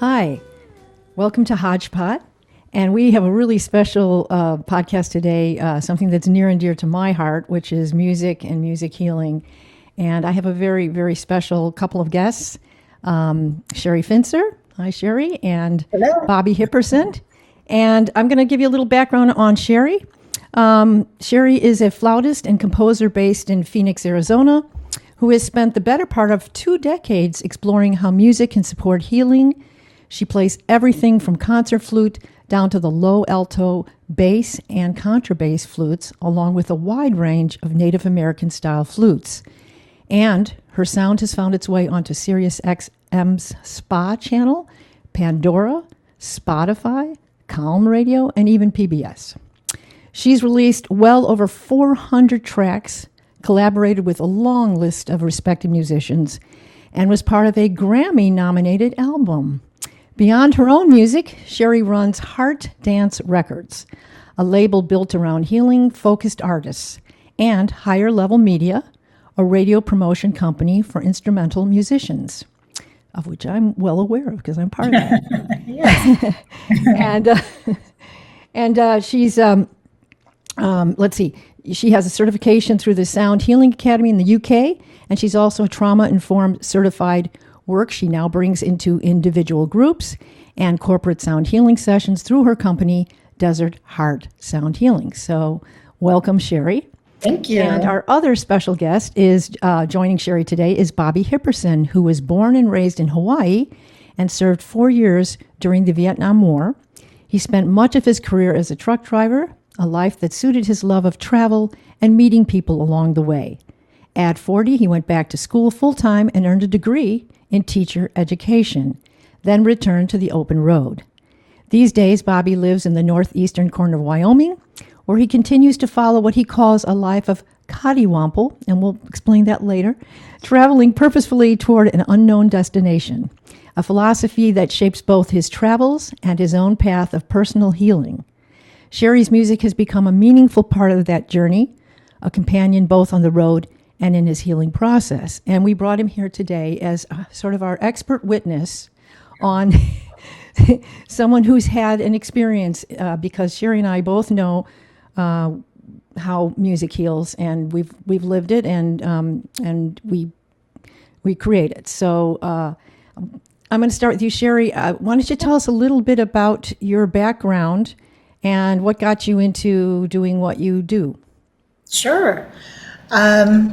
Hi, welcome to Hodge Pod. And we have a really special podcast today, something that's near and dear to my heart, which is music and music healing. And I have a very, very special couple of guests, Sherry Finzer. Hi, Sherry. And Hello. Bobby Hipperson. And I'm going to give you a little background on Sherry. Sherry is a flautist and composer based in Phoenix, Arizona, who has spent the better part of 2 decades exploring how music can support healing. She plays everything from concert flute down to the low alto, bass, and contrabass flutes, along with a wide range of Native American style flutes. And her sound has found its way onto Sirius XM's Spa channel, Pandora, Spotify, Calm Radio, and even PBS. She's released well over 400 tracks, collaborated with a long list of respected musicians, and was part of a Grammy-nominated album. Beyond her own music, Sherry runs Heart Dance Records, a label built around healing-focused artists, and Higher Level Media, a radio promotion company for instrumental musicians, of which I'm well aware of because I'm part of that. Yes. and she's, let's see, she has a certification through the Sound Healing Academy in the UK, and she's also a trauma-informed certified work she now brings into individual groups and corporate sound healing sessions through her company, Desert Heart Sound Healing. So welcome, Sherry. Thank you. And our other special guest is joining Sherry today is Bobby Hipperson, who was born and raised in Hawaii and served 4 years during the Vietnam War. He spent much of his career as a truck driver, a life that suited his love of travel and meeting people along the way. At 40, he went back to school full-time and earned a degree in teacher education, then returned to the open road. These days, Bobby lives in the northeastern corner of Wyoming, where he continues to follow what he calls a life of Kadiwampo, and we'll explain that later, traveling purposefully toward an unknown destination, a philosophy that shapes both his travels and his own path of personal healing. Sherry's music has become a meaningful part of that journey, a companion both on the road and in his healing process. And we brought him here today as sort of our expert witness on someone who's had an experience, because Sherry and I both know how music heals, and we've lived it, and we create it. So I'm going to start with you, Sherry. Why don't you tell us a little bit about your background and what got you into doing what you do? Sure.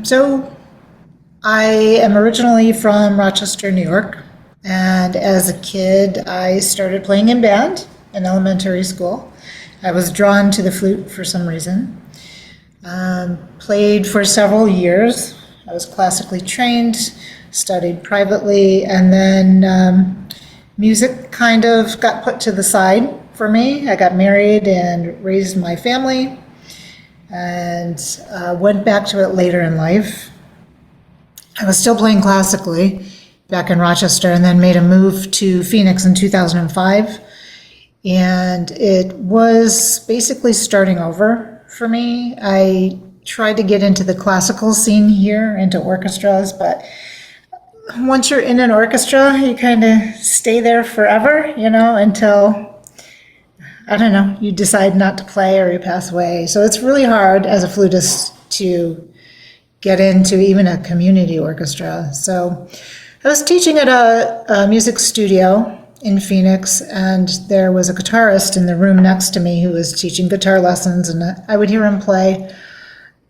So I am originally from Rochester, New York, and as a kid, I started playing in band in elementary school. I was drawn to the flute for some reason. Played for several years. I was classically trained, studied privately, and then music kind of got put to the side for me. I got married and raised my family, and went back to it later in life. I was still playing classically back in Rochester, and then made a move to Phoenix in 2005. And it was basically starting over for me. I tried to get into the classical scene here, into orchestras, but once you're in an orchestra, you kind of stay there forever, until, I don't know, you decide not to play or you pass away. So it's really hard as a flutist to get into even a community orchestra. So I was teaching at a music studio in Phoenix, and there was a guitarist in the room next to me who was teaching guitar lessons, and I would hear him play.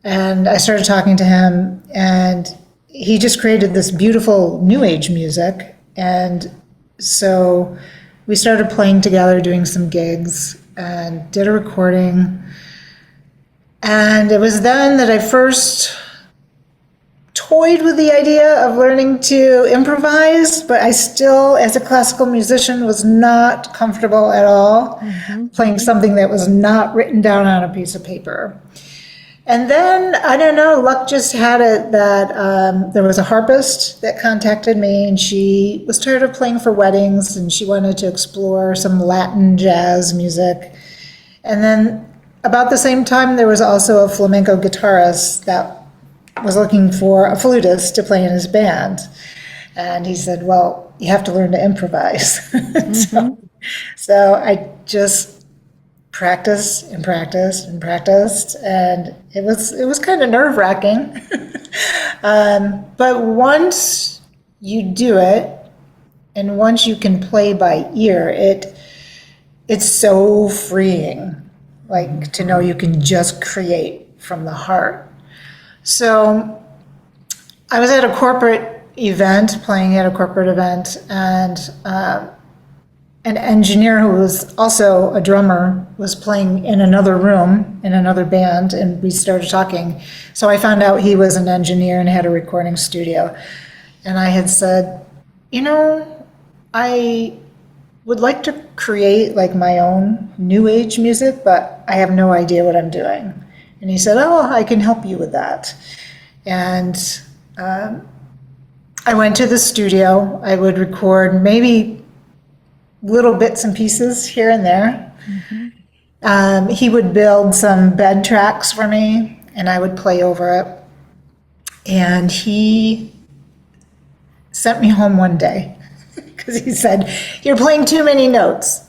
And I started talking to him, and he just created this beautiful new age music. And so we started playing together, doing some gigs, and did a recording. And it was then that I first toyed with the idea of learning to improvise, but I still, as a classical musician, was not comfortable at all playing something that was not written down on a piece of paper. And then, I don't know, luck just had it that there was a harpist that contacted me, and she was tired of playing for weddings, and she wanted to explore some Latin jazz music. And then about the same time, there was also a flamenco guitarist that was looking for a flutist to play in his band. And he said, well, you have to learn to improvise. So I just practiced and practiced and practiced, and it was kind of nerve-wracking. But once you do it, and once you can play by ear, it's so freeing, like to know you can just create from the heart. So I was at a corporate event, playing at a corporate event, and an engineer who was also a drummer was playing in another room in another band, and we started talking. So I found out he was an engineer and had a recording studio. And I had said, I would like to create like my own new age music, but I have no idea what I'm doing. And he said, oh, I can help you with that. And I went to the studio. I would record maybe little bits and pieces here and there. He would build some bed tracks for me, and I would play over it. And he sent me home one day because he said, you're playing too many notes.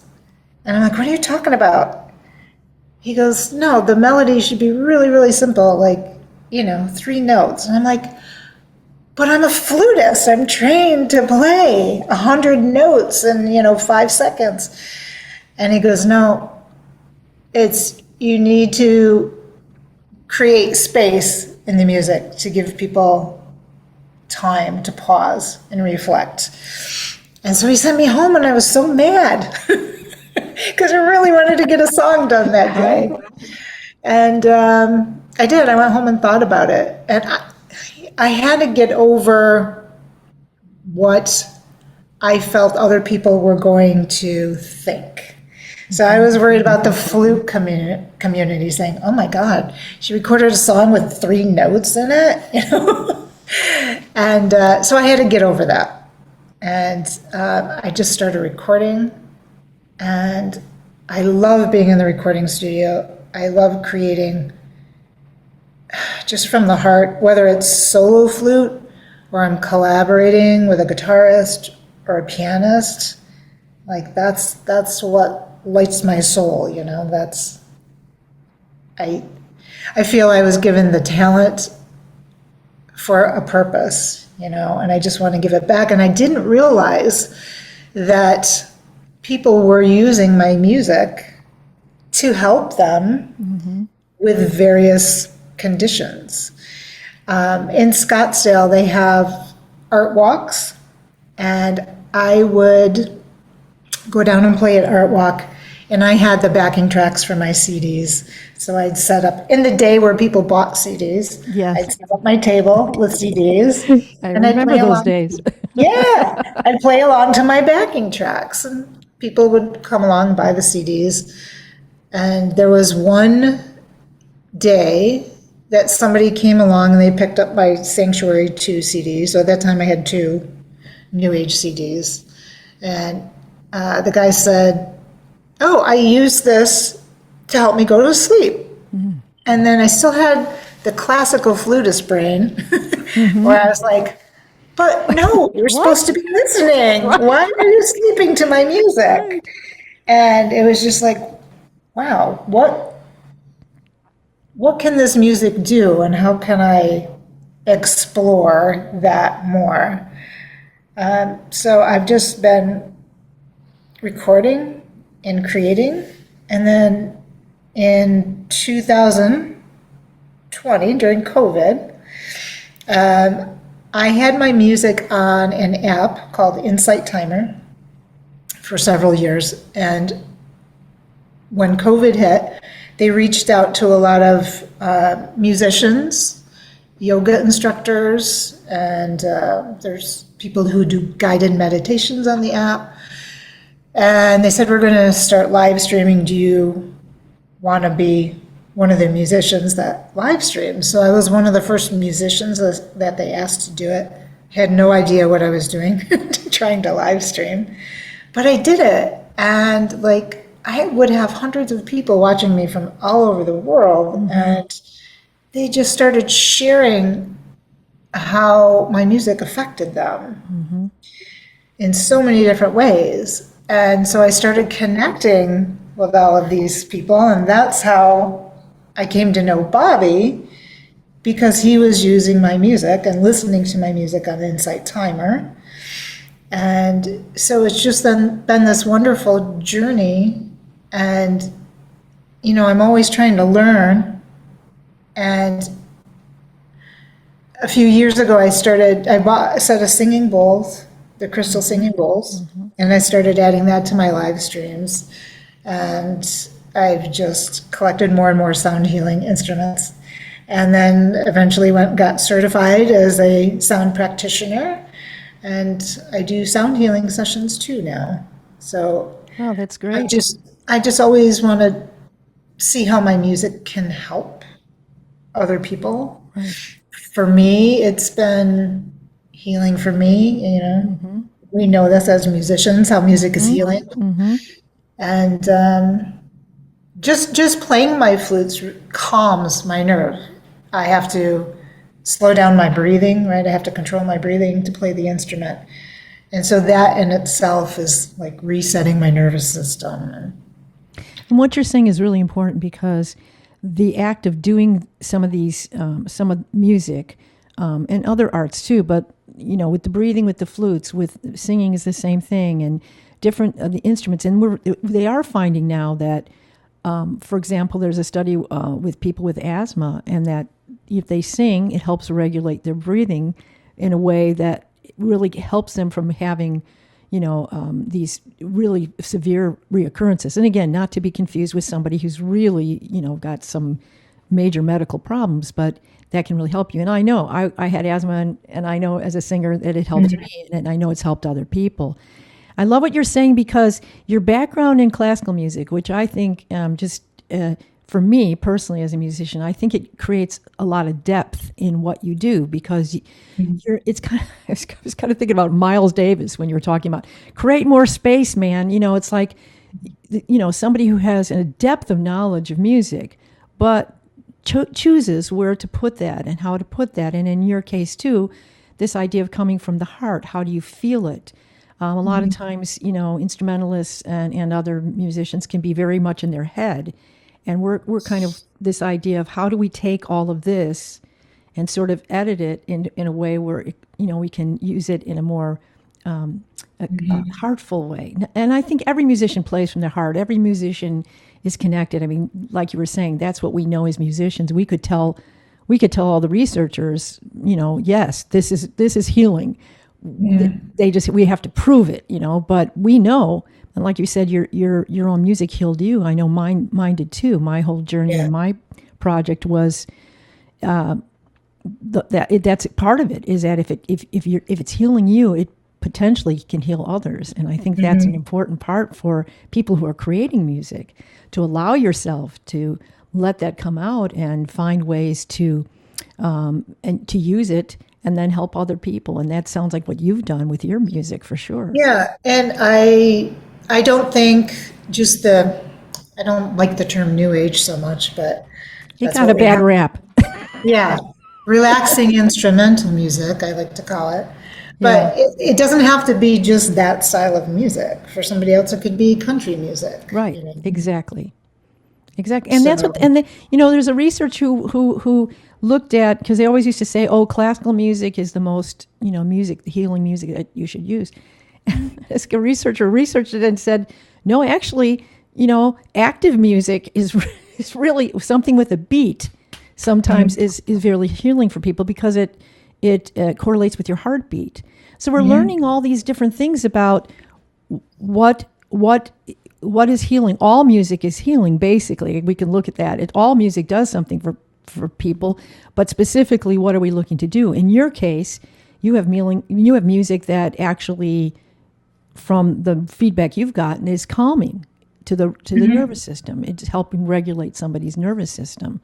And I'm like, what are you talking about? He goes, no, the melody should be really, really simple, like, 3 notes. And I'm like, but I'm a flutist. I'm trained to play 100 notes in, 5 seconds. And he goes, no, you need to create space in the music to give people time to pause and reflect. And so he sent me home, and I was so mad because I really wanted to get a song done that day. And I did. I went home and thought about it. And I had to get over what I felt other people were going to think. So I was worried about the flute community saying, oh my God, she recorded a song with 3 notes in it, And so I had to get over that. And I just started recording, and I love being in the recording studio. I love creating just from the heart, whether it's solo flute or I'm collaborating with a guitarist or a pianist. Like that's what lights my soul, I feel I was given the talent for a purpose, and I just want to give it back. And I didn't realize that people were using my music to help them with various conditions. In Scottsdale, they have art walks, and I would go down and play at Art Walk, and I had the backing tracks for my CDs. So I'd set up, in the day where people bought CDs, I'd set up my table with CDs. I remember those days. Yeah, I'd play along to my backing tracks, and people would come along and buy the CDs. And there was one day that somebody came along and they picked up my Sanctuary 2 CDs. So at that time I had 2 New Age CDs. And the guy said, oh, I use this to help me go to sleep. And then I still had the classical flutist brain where I was like, but no, you're supposed to be listening. Why are you sleeping to my music? And it was just like, wow, what can this music do, and how can I explore that more? So I've just been recording and creating, and then in 2020, during COVID, I had my music on an app called Insight Timer for several years, and when COVID hit, they reached out to a lot of musicians, yoga instructors, and there's people who do guided meditations on the app. And they said, we're going to start live streaming. Do you want to be one of the musicians that live streams? So I was one of the first musicians that they asked to do it. Had no idea what I was doing, trying to live stream. But I did it. And I would have hundreds of people watching me from all over the world. And they just started sharing how my music affected them. in so many different ways. And so I started connecting with all of these people, and that's how I came to know Bobby, because he was using my music and listening to my music on Insight Timer. And so it's just been this wonderful journey. And, you know, I'm always trying to learn. And a few years ago, I bought a set of singing bowls, the crystal singing bowls, and I started adding that to my live streams. And I've just collected more and more sound healing instruments. And then eventually got certified as a sound practitioner. And I do sound healing sessions too now. So Oh, that's great. I just always want to see how my music can help other people. Right. For me, it's been healing for me. You know, we know this as musicians, how music is healing. And just playing my flutes calms my nerve. I have to slow down my breathing, right? I have to control my breathing to play the instrument. And so that in itself is like resetting my nervous system. And what you're saying is really important, because the act of doing some of these, some of music, and other arts too, but, you know, with the breathing, with the flutes, with singing is the same thing, and different the instruments. And they are finding now that, for example, there's a study with people with asthma, and that if they sing, it helps regulate their breathing in a way that really helps them from having, you know, these really severe reoccurrences. And again, not to be confused with somebody who's really, you know, got some major medical problems, but that can really help you. And I know I had asthma, and I know as a singer that it helped me, and I know it's helped other people. I love what you're saying, because your background in classical music, which I think for me personally as a musician, I think it creates a lot of depth in what you do, because it's kind of, I was kind of thinking about Miles Davis when you were talking about create more space, man. You know, it's like, you know, somebody who has a depth of knowledge of music, but chooses where to put that and how to put that. And in your case too, this idea of coming from the heart, how do you feel it? A lot of times, you know, instrumentalists and other musicians can be very much in their head. And we're kind of this idea of how do we take all of this and sort of edit it in a way where, you know, we can use it in a more a heartful way. And I think every musician plays from their heart. Every musician is connected. I mean, like you were saying, that's what we know as musicians. We could tell all the researchers, you know, yes, this is healing. We have to prove it, you know, but we know. And like you said, your own music healed you. I know mine did too. My whole journey and my project was that's part of it. Is that if it's healing you, it potentially can heal others. And I think that's an important part for people who are creating music, to allow yourself to let that come out and find ways to and to use it and then help other people. And that sounds like what you've done with your music for sure. Yeah, and I don't think I don't like the term new age so much, but it got a bad rap. Yeah, relaxing instrumental music, I like to call it. But it doesn't have to be just that style of music. For somebody else, it could be country music. Right, you know? Exactly. And that's what, and you know, there's a research who looked at, because they always used to say, oh, classical music is the most, you know, healing music that you should use. And this researcher researched it and said, no, actually, you know, active music is really something with a beat. Sometimes is really healing for people, because it correlates with your heartbeat. So we're learning all these different things about what is healing. All music is healing, basically. We can look at that. All music does something for people, but specifically, what are we looking to do? In your case, you have music that actually, from the feedback you've gotten, is calming to the nervous system. It's helping regulate somebody's nervous system.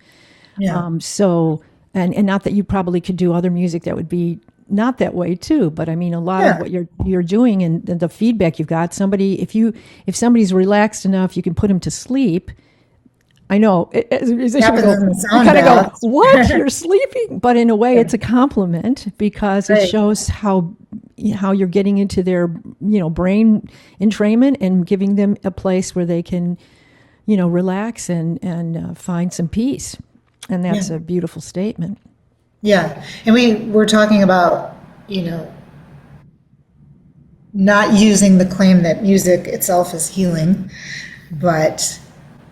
Yeah. So, and not that you probably could do other music that would be not that way too, but I mean, a lot of what you're doing and the feedback you've got, if somebody's relaxed enough, you can put them to sleep. I know. As a musician, we Happens go, in the we sound kind of go, bath. what? You're sleeping? But in a way, it's a compliment because it Right. shows how you're getting into their, brain entrainment and giving them a place where they can, relax and find some peace. And that's Yeah. a beautiful statement. Yeah. And we were talking about, not using the claim that music itself is healing, but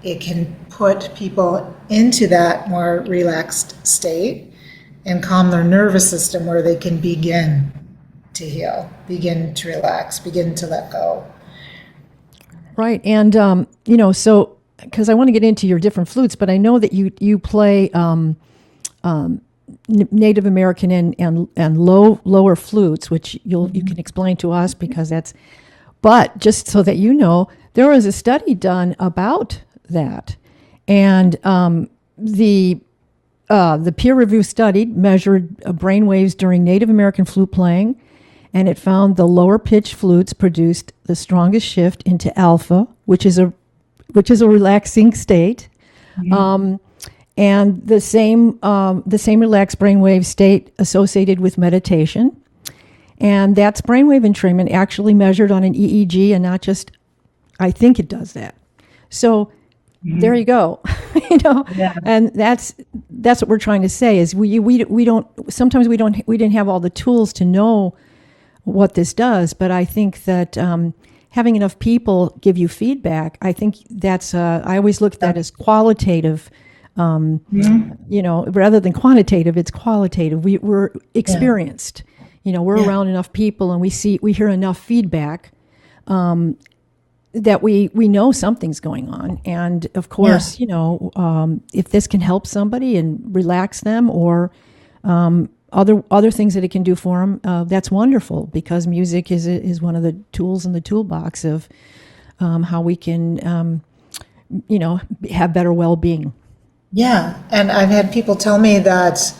it can put people into that more relaxed state and calm their nervous system where they can begin to heal, begin to relax, begin to let go. Right. And, so because I want to get into your different flutes, but I know that you play Native American and lower flutes, which you can explain to us because that's. But just so that you know, there was a study done about that, and the peer review study measured brain waves during Native American flute playing, and it found the lower pitched flutes produced the strongest shift into alpha, which is a relaxing state. And the same relaxed brainwave state associated with meditation, and that's brainwave entrainment actually measured on an EEG and not just. I think it does that. So there you go, Yeah. and that's what we're trying to say is we don't sometimes we didn't have all the tools to know what this does, but I think that having enough people give you feedback, I think that's I always look at that as qualitative. Rather than quantitative, it's qualitative. We're experienced. We're around enough people and we hear enough feedback that we know something's going on. And of course, if this can help somebody and relax them or other things that it can do for them, that's wonderful because music is one of the tools in the toolbox of how we can, have better well-being. Yeah. And I've had people tell me that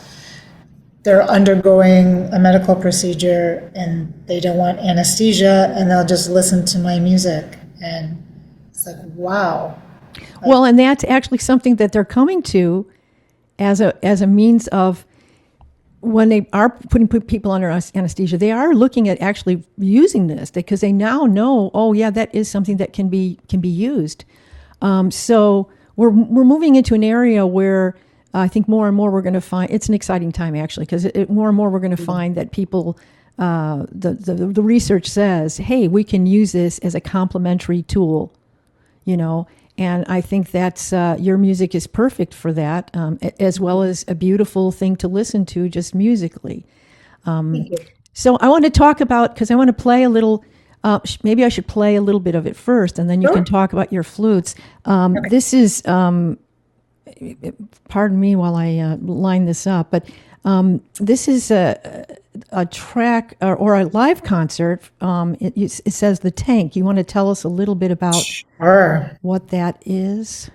they're undergoing a medical procedure and they don't want anesthesia and they'll just listen to my music. And it's like, wow. Well, and that's actually something that they're coming to as a means of when they are putting people under anesthesia, they are looking at actually using this because they now know, oh yeah, that is something that can be used. So we're moving into an area where I think more and more we're going to find it's an exciting time actually because more and more we're going to find that people the research says, hey, we can use this as a complementary tool, and I think that's your music is perfect for that, as well as a beautiful thing to listen to just musically. Thank you. So I want to talk about because I want to play a little. Maybe I should play a little bit of it first, and then you can talk about your flutes. This is, pardon me while I line this up, but this is a track or a live concert. It says The Tank. You want to tell us a little bit about Sure. what that is?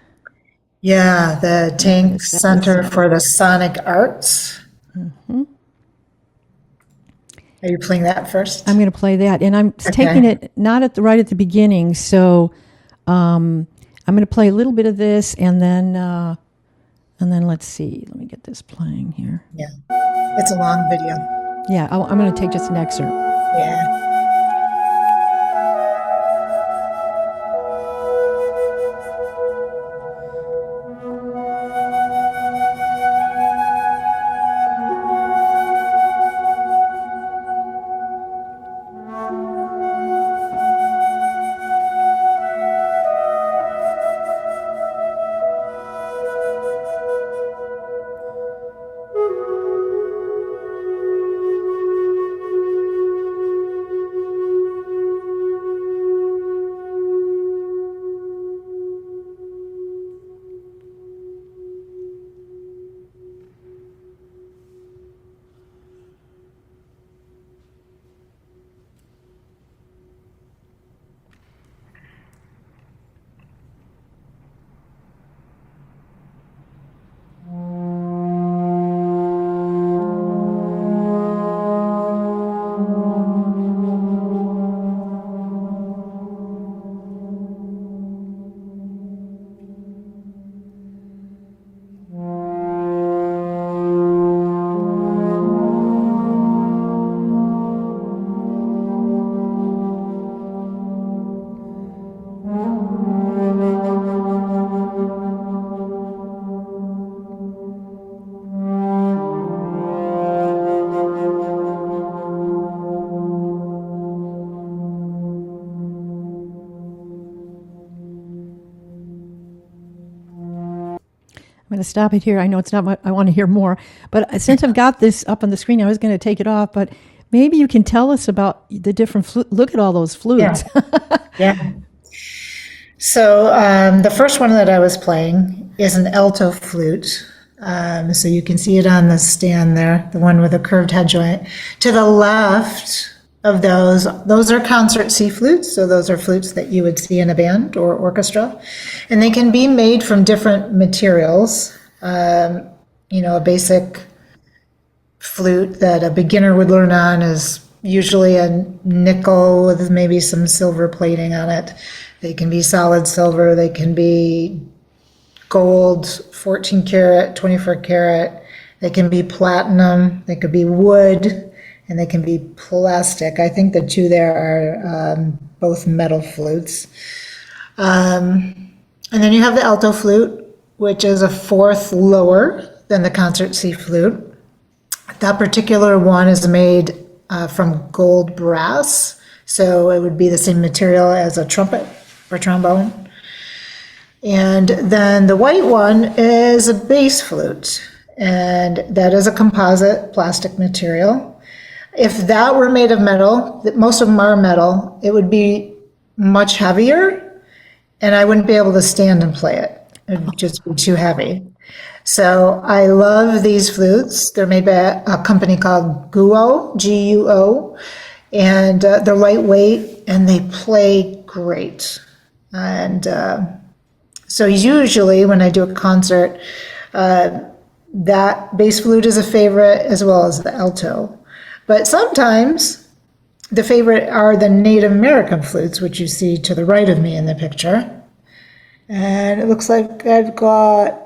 Yeah, the Tank Center for the Sonic Arts. Are you playing that first? I'm going to play that, and I'm taking it not right at the beginning. So I'm going to play a little bit of this, and then let's see. Let me get this playing here. Yeah. It's a long video. Yeah, I'm going to take just an excerpt. Yeah. going to stop it here. I know it's not what I want to hear more, but since I've got this up on the screen, I was going to take it off, but maybe you can tell us about the different flute. Look at all those flutes. Yeah. So the first one that I was playing is an alto flute. So you can see it on the stand there, the one with a curved head joint. To the left of those are concert C flutes. So those are flutes that you would see in a band or orchestra. And they can be made from different materials. A basic flute that a beginner would learn on is usually a nickel with maybe some silver plating on it. They can be solid silver. They can be gold, 14 karat, 24 karat. They can be platinum. They could be wood. And they can be plastic. I think the two there are both metal flutes. And then you have the alto flute, which is a fourth lower than the concert C flute. That particular one is made from gold brass, so it would be the same material as a trumpet or trombone. And then the white one is a bass flute, and that is a composite plastic material. If that were made of metal, most of them are metal, it would be much heavier, and I wouldn't be able to stand and play it. It would just be too heavy. So I love these flutes. They're made by a company called Guo, G-U-O, and they're lightweight, and they play great. And so usually when I do a concert, that bass flute is a favorite as well as the alto. But sometimes the favorite are the Native American flutes, which you see to the right of me in the picture. And it looks like I've got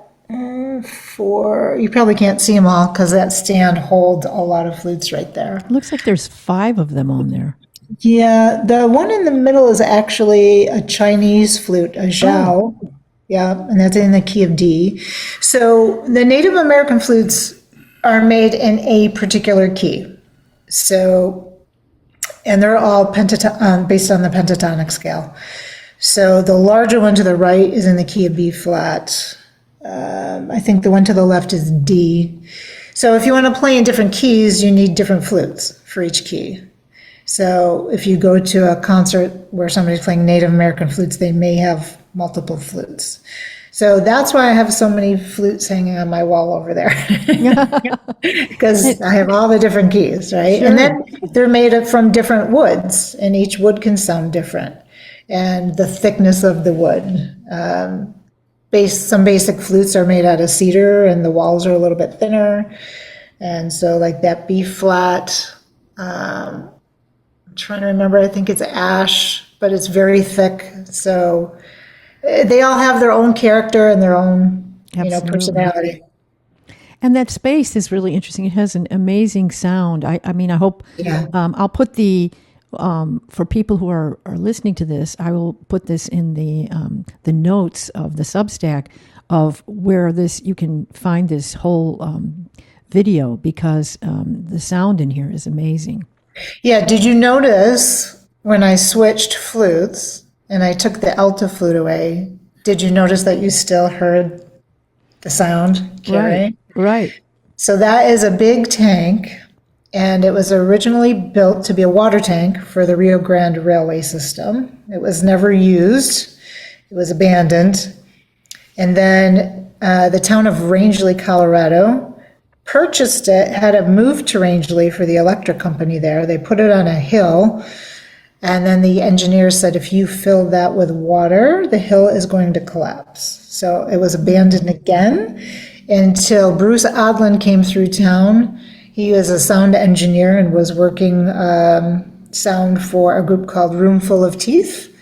4. You probably can't see them all because that stand holds a lot of flutes right there. It looks like there's 5 of them on there. Yeah, the one in the middle is actually a Chinese flute, a zhao. Oh. Yeah, and that's in the key of D. So the Native American flutes are made in a particular key. So, and they're all based on the pentatonic scale. So the larger one to the right is in the key of B flat. I think the one to the left is D. So if you want to play in different keys, you need different flutes for each key. So if you go to a concert where somebody's playing Native American flutes, they may have multiple flutes. So that's why I have so many flutes hanging on my wall over there, because I have all the different keys, right? Sure. And then they're made from different woods, and each wood can sound different, and the thickness of the wood. Some basic flutes are made out of cedar, and the walls are a little bit thinner, and so like that B flat. I'm trying to remember. I think it's ash, but it's very thick, so. They all have their own character and their own, personality. And that space is really interesting. It has an amazing sound. I hope. Yeah. I'll put for people who are listening to this, I will put this in the notes of the Substack of where you can find this whole video, because the sound in here is amazing. Yeah. Did you notice when I switched flutes? And I took the alto flute away, did you notice that you still heard the sound carrying? Right. So that is a big tank, and it was originally built to be a water tank for the Rio Grande railway system. It was never used. It was abandoned. And then the town of Rangeley, Colorado, purchased it, had it moved to Rangeley for the electric company there. They put it on a hill. And then the engineers said, if you fill that with water, the hill is going to collapse. So it was abandoned again until Bruce Odlin came through town. He was a sound engineer and was working sound for a group called Room Full of Teeth.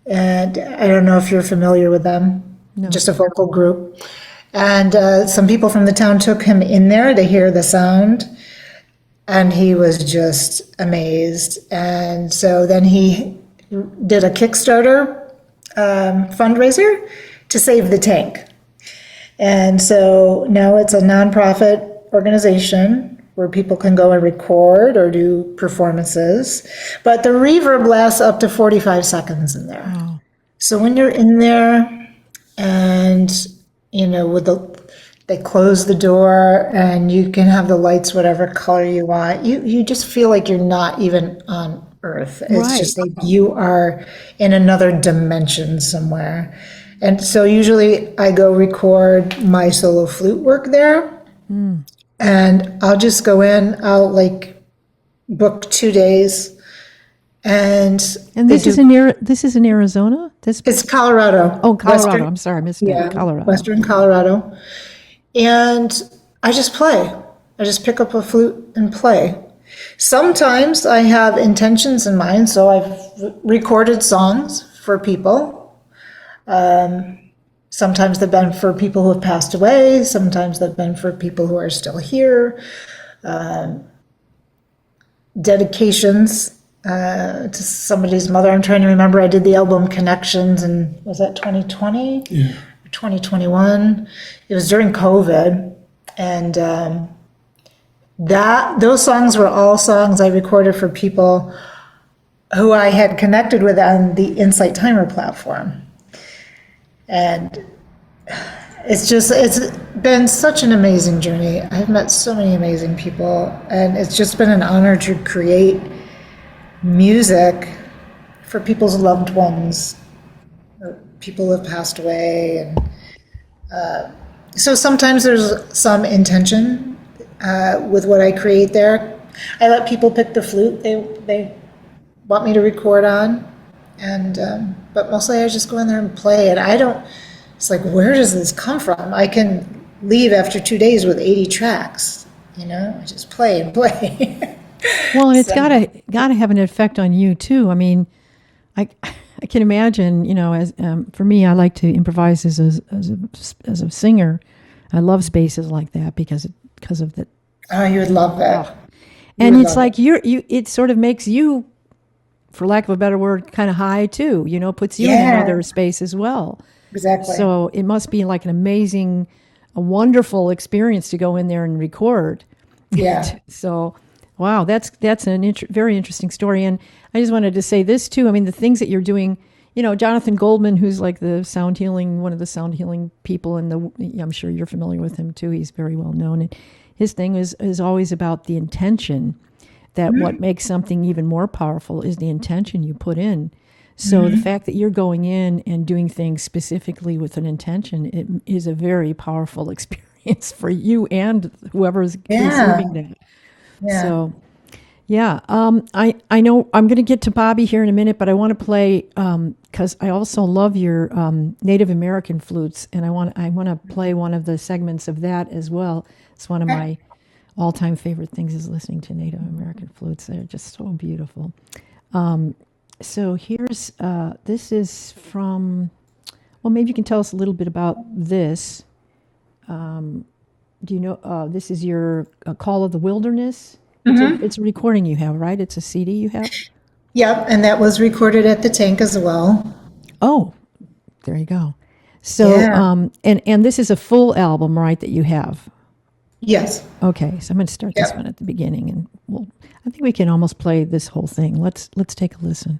And I don't know if you're familiar with them, no. Just a vocal group. And some people from the town took him in there to hear the sound. And he was just amazed. And so then he did a Kickstarter fundraiser to save the tank. And so now it's a nonprofit organization where people can go and record or do performances. But the reverb lasts up to 45 seconds in there. Wow. So when you're in there and, with They close the door and you can have the lights whatever color you want. You just feel like you're not even on Earth. It's Right. just like you are in another dimension somewhere. And so usually I go record my solo flute work there, and I'll just go in, I'll like book 2 days, and And they this is do. in Arizona? It's Colorado, Oh, Colorado. Western, I'm sorry, I misspoke. yeah, Colorado. Western Colorado. And I just play. I just pick up a flute and play. Sometimes I have intentions in mind, so I've recorded songs for people. Sometimes they've been for people who have passed away. Sometimes they've been for people who are still here. Dedications to somebody's mother. I'm trying to remember. I did the album Connections, and was that 2020? Yeah. 2021. It was during COVID, and those songs were all songs I recorded for people who I had connected with on the Insight Timer platform. And it's been such an amazing journey. I've met so many amazing people, and it's just been an honor to create music for people's loved ones, or people who have passed away. And so sometimes there's some intention with what I create there. I let people pick the flute they want me to record on, and but mostly I just go in there and play. And I don't. It's like, where does this come from? I can leave after 2 days with 80 tracks. I just play and play. Well, and it's So, gotta have an effect on you too. I mean, I can imagine. As for me, I like to improvise as a singer. I love spaces like that because of the. oh, you would love that. You And would it's love like it sort of makes you, for lack of a better word, kind of high too. Puts you in Yeah. another space as well. Exactly. So it must be like a wonderful experience to go in there and record. Yeah. So, wow, that's an very interesting story. And I just wanted to say this too. I mean, the things that you're doing, Jonathan Goldman, who's like one of the sound healing people, I'm sure you're familiar with him too. He's very well known. And his thing is always about the intention. That what makes something even more powerful is the intention you put in. So the fact that you're going in and doing things specifically with an intention, it is a very powerful experience for you and whoever's Yeah. receiving that. Yeah. So, yeah, I know I'm going to get to Bobby here in a minute, but I want to play because I also love your Native American flutes, and I want to play one of the segments of that as well. It's one of my all-time favorite things is listening to Native American flutes. They're just so beautiful. So here's this is from. Well, maybe you can tell us a little bit about this. Do you know this is your Call of the Wilderness? It's a recording you have, right? It's a CD you have. Yep. And that was recorded at the tank as well. Oh, there you go. So, Yeah. and this is a full album, right? That you have. Yes. Okay, so I'm going to start this Yep. one at the beginning, and I think we can almost play this whole thing. Let's take a listen.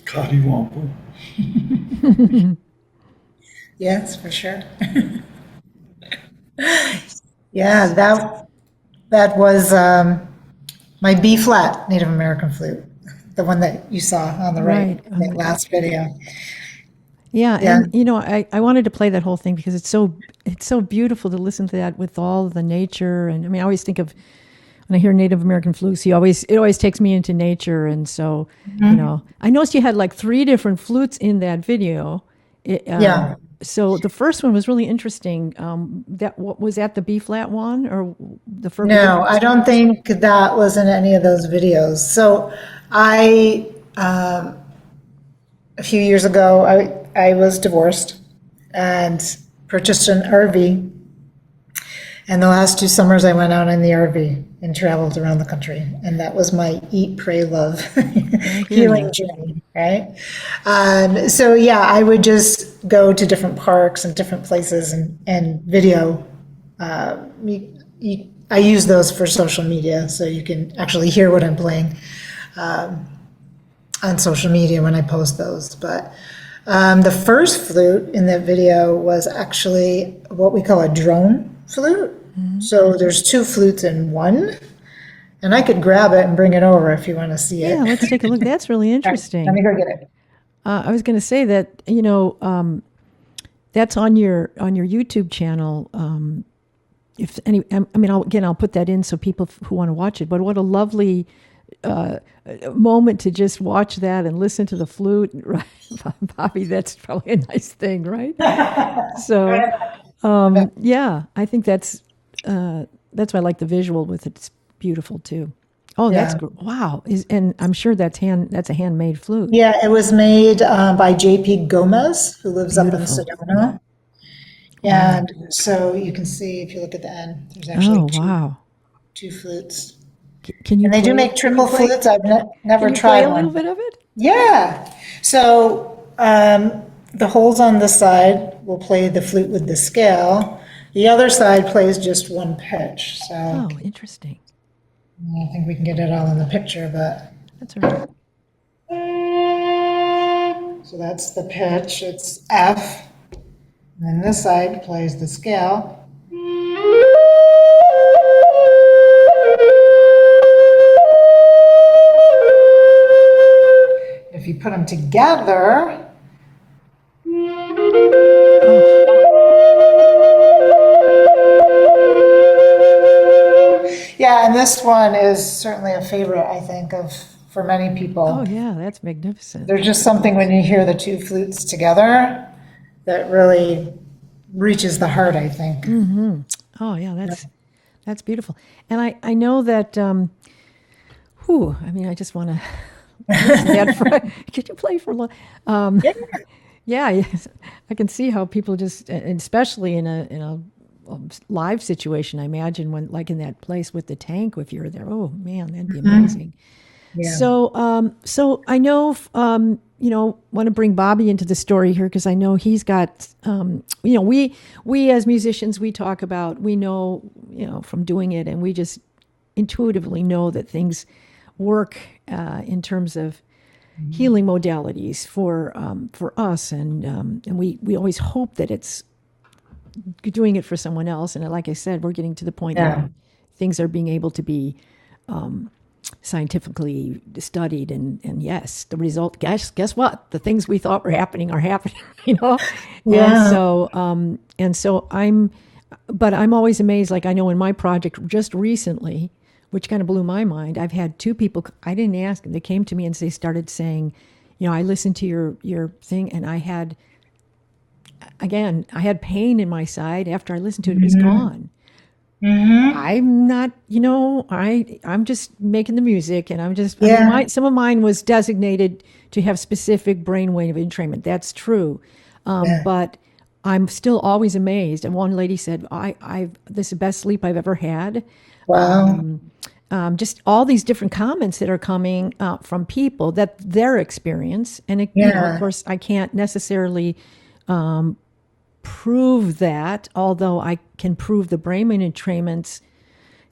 Cottywomple. Yes, for sure. Yeah, that was my B flat Native American flute, the one that you saw on the right, Right. that last video. Yeah, Yeah, and I wanted to play that whole thing because it's so beautiful to listen to that with all the nature. And I mean, I always think of when I hear Native American flutes, it always takes me into nature. And so, I noticed you had like three different flutes in that video. It, yeah. so the first one was really interesting. That what was that the B flat one or the first? No, I don't think that was in any of those videos. So I, a few years ago, I was divorced and purchased an RV. And the last 2 summers I went out in the RV and traveled around the country. And that was my eat, pray, love healing that. journey, right? So yeah, I would just go to different parks and different places and video. I use those for social media, so you can actually hear what I'm playing on social media when I post those. But the first flute in that video was actually what we call a drone. flute. So there's 2 flutes in one. And I could grab it and bring it over if you want to see it. Yeah, let's take a look. That's really interesting. Let me go get it. I was going to say that, that's on your YouTube channel. If any, I mean, I'll put that in so people who want to watch it. But what a lovely moment to just watch that and listen to the flute, right? Bobby, that's probably a nice thing, right? So, yeah, I think that's why I like the visual with it. It's beautiful too. Oh, that's wow! And I'm sure that's a handmade flute. Yeah, it was made by J.P. Gomez, who lives up in Sedona. And so you can see if you look at the end, there's actually two flutes. Can you? And they do make triple flutes. I've never tried play a one. little bit of it? Yeah. So the holes on this side will play the flute with the scale. The other side plays just one pitch. So oh, interesting. I don't think we can get it all in the picture, but that's all right. So that's the pitch. It's F. And then this side plays the scale. If you put them together, yeah, and this one is certainly a favorite, I think, for many people. Oh yeah, that's magnificent. There's just something when you hear the 2 flutes together that really reaches the heart, I think. Mm-hmm. Oh yeah, that's beautiful. And I know that. I mean, I just want to. Could you play for a little? Yeah, I can see how people just, especially in a live situation. I imagine when, like in that place with the tank, if you're there. Oh man, that'd be amazing. Yeah. So I know, want to bring Bobby into the story here because I know he's got, we as musicians, we talk about, we know, from doing it, and we just intuitively know that things work in terms of healing modalities for us, and we always hope that it's doing it for someone else. And like I said, we're getting to the point that things are being able to be scientifically studied, and yes, the result. Guess what? The things we thought were happening are happening. Yeah. And so I'm always amazed. Like I know in my project just recently, which kind of blew my mind. I've had 2 people, I didn't ask them, they came to me and they started saying, I listened to your thing, and I had pain in my side. After I listened to it, it was gone. Mm-hmm. I'm not, I'm just making the music, and I'm just, some of mine was designated to have specific brainwave entrainment. That's true. But I'm still always amazed. And one lady said, this is the best sleep I've ever had. Wow. Just all these different comments that are coming from people, that their experience. And of course, I can't necessarily prove that, although I can prove the brainwave entrainments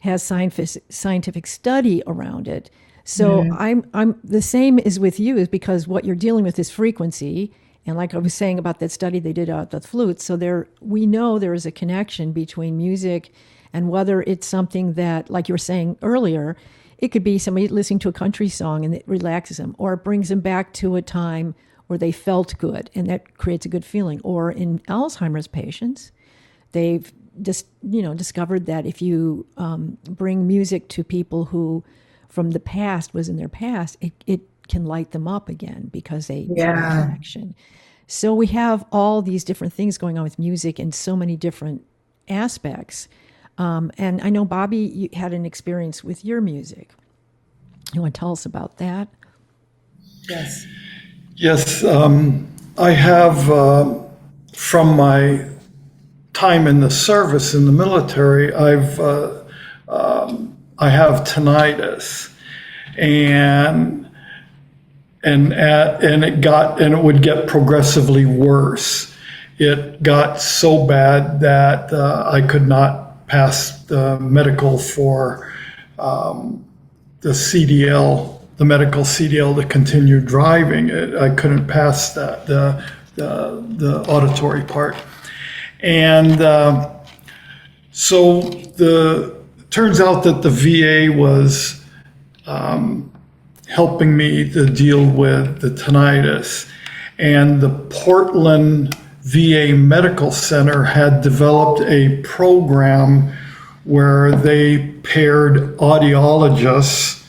has scientific study around it. So I'm the same as with you, is because what you're dealing with is frequency. And like I was saying about that study they did out the flutes, so we know there is a connection between music and whether it's something that, like you were saying earlier, it could be somebody listening to a country song and it relaxes them, or it brings them back to a time where they felt good, and that creates a good feeling. Or in Alzheimer's patients, they've just discovered that if you bring music to people who from the past was in their past, it can light them up again because they feel a connection. So we have all these different things going on with music in so many different aspects. And I know, Bobby, you had an experience with your music. You want to tell us about that? Yes. Yes, I have, from my time in the service in the military, I have tinnitus, and it would get progressively worse. It got so bad that I could not pass the medical for the CDL. The medical CDL to continue driving. I couldn't pass that, the auditory part. And So turns out that the VA was helping me to deal with the tinnitus, and the Portland VA Medical Center had developed a program where they paired audiologists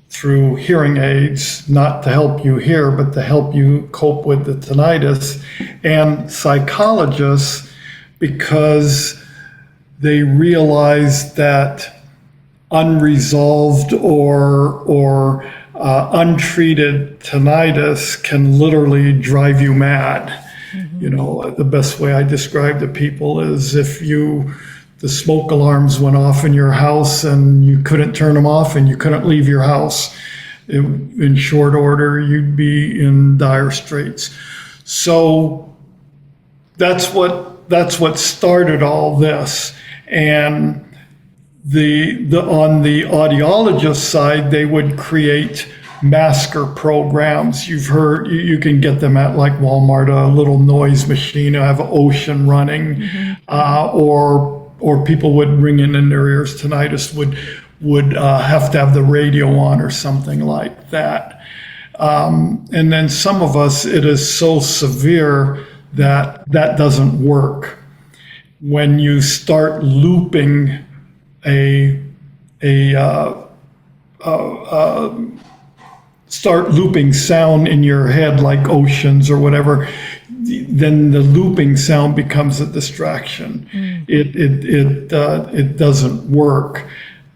through hearing aids, not to help you hear, but to help you cope with the tinnitus, and psychologists, because they realized that unresolved or untreated tinnitus can literally drive you mad. You know, the best way I describe to people is if the smoke alarms went off in your house and you couldn't turn them off and you couldn't leave your house, in short order, you'd be in dire straits. So that's what started all this. And on the audiologist side, they would create masker programs. You've heard, you can get them at like Walmart, a little noise machine, have ocean running, or people would ring in their ears. Tinnitus would have to have the radio on or something like that. And then some of us, it is so severe that doesn't work. When you start looping start looping sound in your head like oceans or whatever, then the looping sound becomes a distraction. It doesn't work.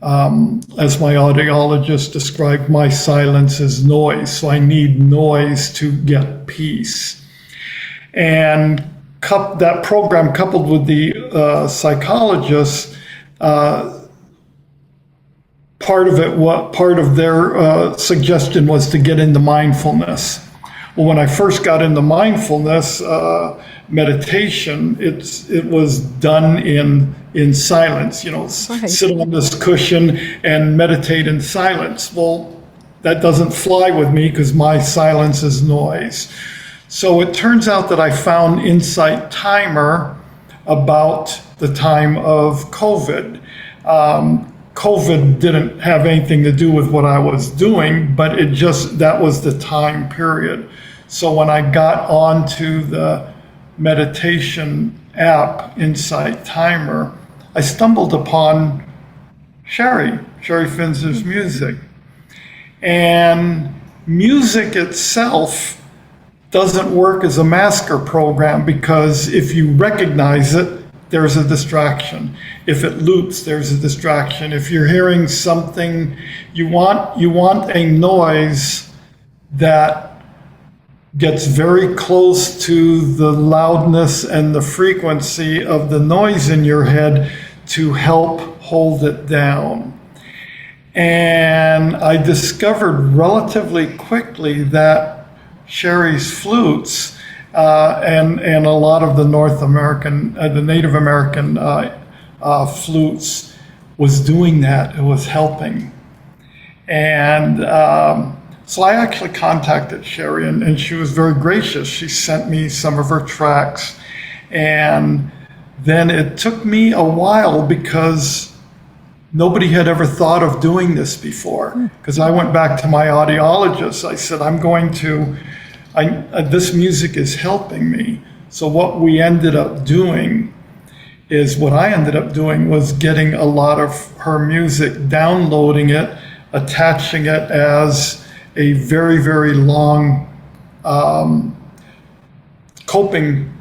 As my audiologist described, my silence is noise, so I need noise to get peace. And that program, coupled with the psychologists, part of their suggestion was to get into mindfulness. Well, when I first got into mindfulness meditation, it was done in silence. You know, sit on this cushion and meditate in silence. Well, that doesn't fly with me because my silence is noise. So it turns out that I found Insight Timer about the time of COVID. COVID didn't have anything to do with what I was doing, but that was the time period. So when I got onto the meditation app, Insight Timer, I stumbled upon Sherry Finzer's music. And music itself doesn't work as a masker program, because if you recognize it, there's a distraction. If it loops, there's a distraction. If you're hearing something, you want a noise that gets very close to the loudness and the frequency of the noise in your head to help hold it down. And I discovered relatively quickly that Sherry's flutes and a lot of the the Native American flutes was doing that. It was helping. And so I actually contacted Sherry, and she was very gracious. She sent me some of her tracks. And then it took me a while because nobody had ever thought of doing this before. Because I went back to my audiologist. I said, this music is helping me. So what I ended up doing was getting a lot of her music, downloading it, attaching it as a very, very long coping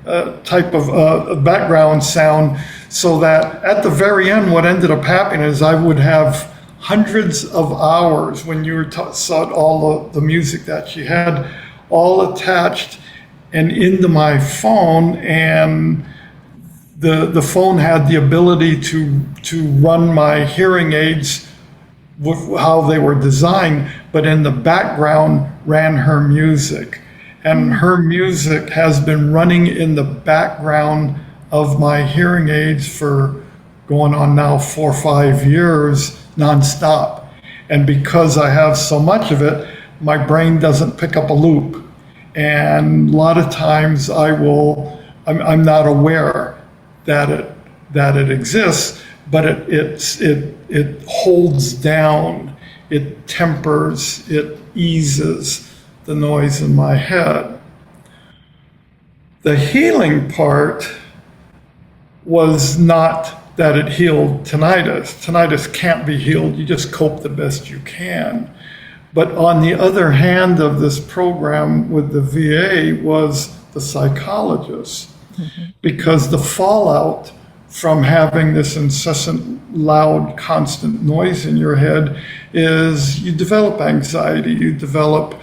type of background sound, so that at the very end, what ended up happening is I would have hundreds of hours when you saw all the music that she had all attached and into my phone, and the phone had the ability to run my hearing aids with how they were designed, but in the background ran her music. And her music has been running in the background of my hearing aids for going on now 4 or 5 years nonstop. And because I have so much of it, my brain doesn't pick up a loop. And a lot of times I'm not aware that that it exists, but it holds down, it tempers, it eases the noise in my head. The healing part was not that it healed tinnitus. Tinnitus can't be healed. You just cope the best you can. But on the other hand of this program with the VA was the psychologist, because the fallout from having this incessant, loud, constant noise in your head is you develop anxiety, you develop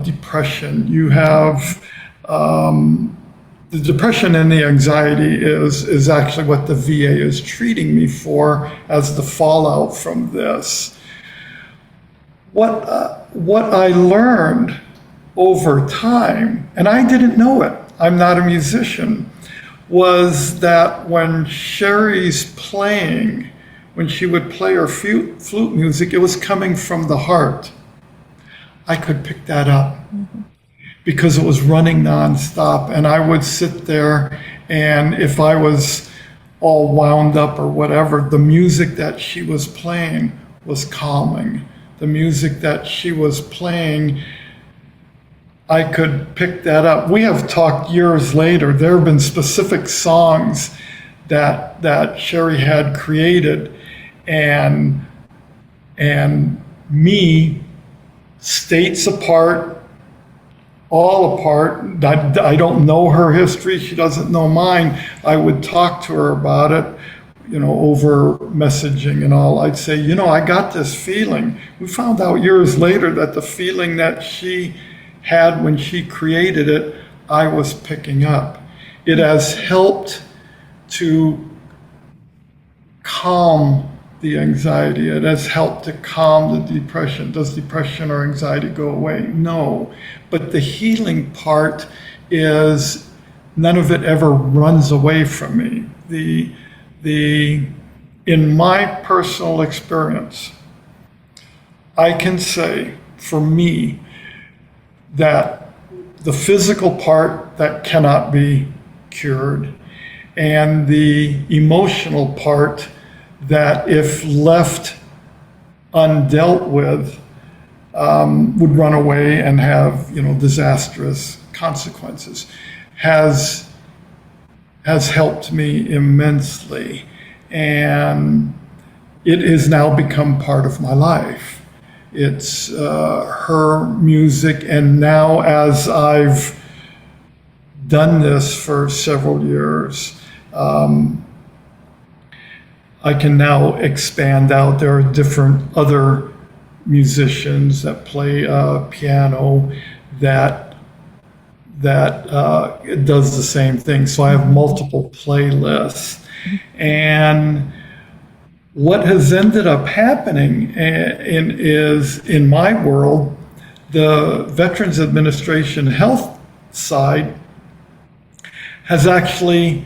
depression, you have the depression and the anxiety is actually what the VA is treating me for as the fallout from this. What I learned over time, and I didn't know it, I'm not a musician, was that when Sherry's playing, when she would play her flute music, it was coming from the heart. I could pick that up. Because it was running nonstop, and I would sit there, and if I was all wound up or whatever, the music that she was playing was calming. The music that she was playing, I could pick that up. We have talked years later. There have been specific songs that Sherry had created, and me, states apart, all apart. I don't know her history. She doesn't know mine. I would talk to her about it, over messaging and all. I'd say, I got this feeling. We found out years later that the feeling that she had when she created it, I was picking up. It has helped to calm the anxiety. It has helped to calm the depression. Does depression or anxiety go away? No. But the healing part is none of it ever runs away from me. In my personal experience, I can say for me that the physical part that cannot be cured, and the emotional part that if left undealt with would run away and have disastrous consequences, has helped me immensely, and it has now become part of my life. It's her music, and now as I've done this for several years, I can now expand out. There are different other musicians that play piano that does the same thing. So I have multiple playlists. And what has ended up happening is in my world, the Veterans Administration health side has actually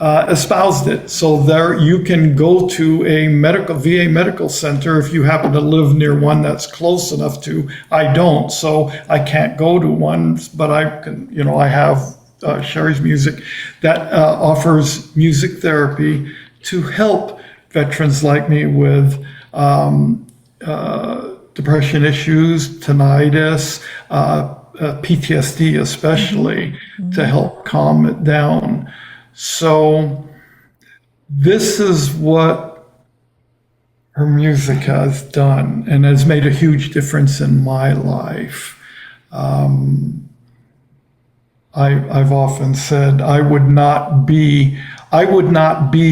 espoused it. So there you can go to a VA medical center if you happen to live near one that's close enough to. I don't, so I can't go to one, but I can, I have Sherry's music that offers music therapy to help veterans like me with depression issues, tinnitus, PTSD especially, to help calm it down. So this is what her music has done, and has made a huge difference in my life. I've often said I would not be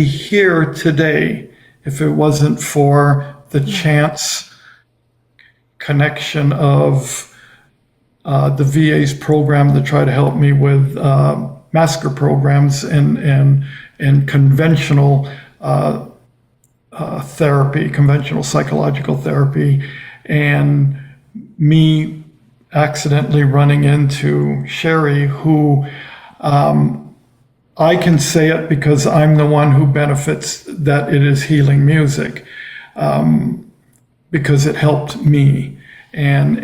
here today if it wasn't for the chance connection of the VA's program to try to help me with massacre programs and conventional therapy, conventional psychological therapy, and me accidentally running into Sherry, who I can say it because I'm the one who benefits that it is healing music, because it helped me, and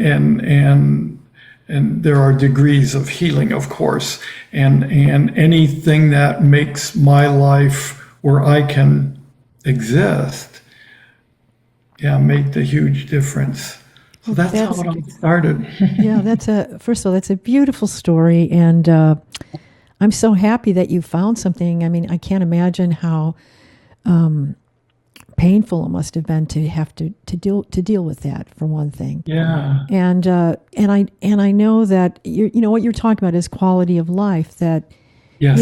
and there are degrees of healing, of course, and anything that makes my life where I can exist, make the huge difference. So that's how it all started. Yeah, first of all, that's a beautiful story, and I'm so happy that you found something. I mean, I can't imagine how painful it must have been to have to deal with that, for one thing. Yeah. And I know that what you're talking about is quality of life. That Yes.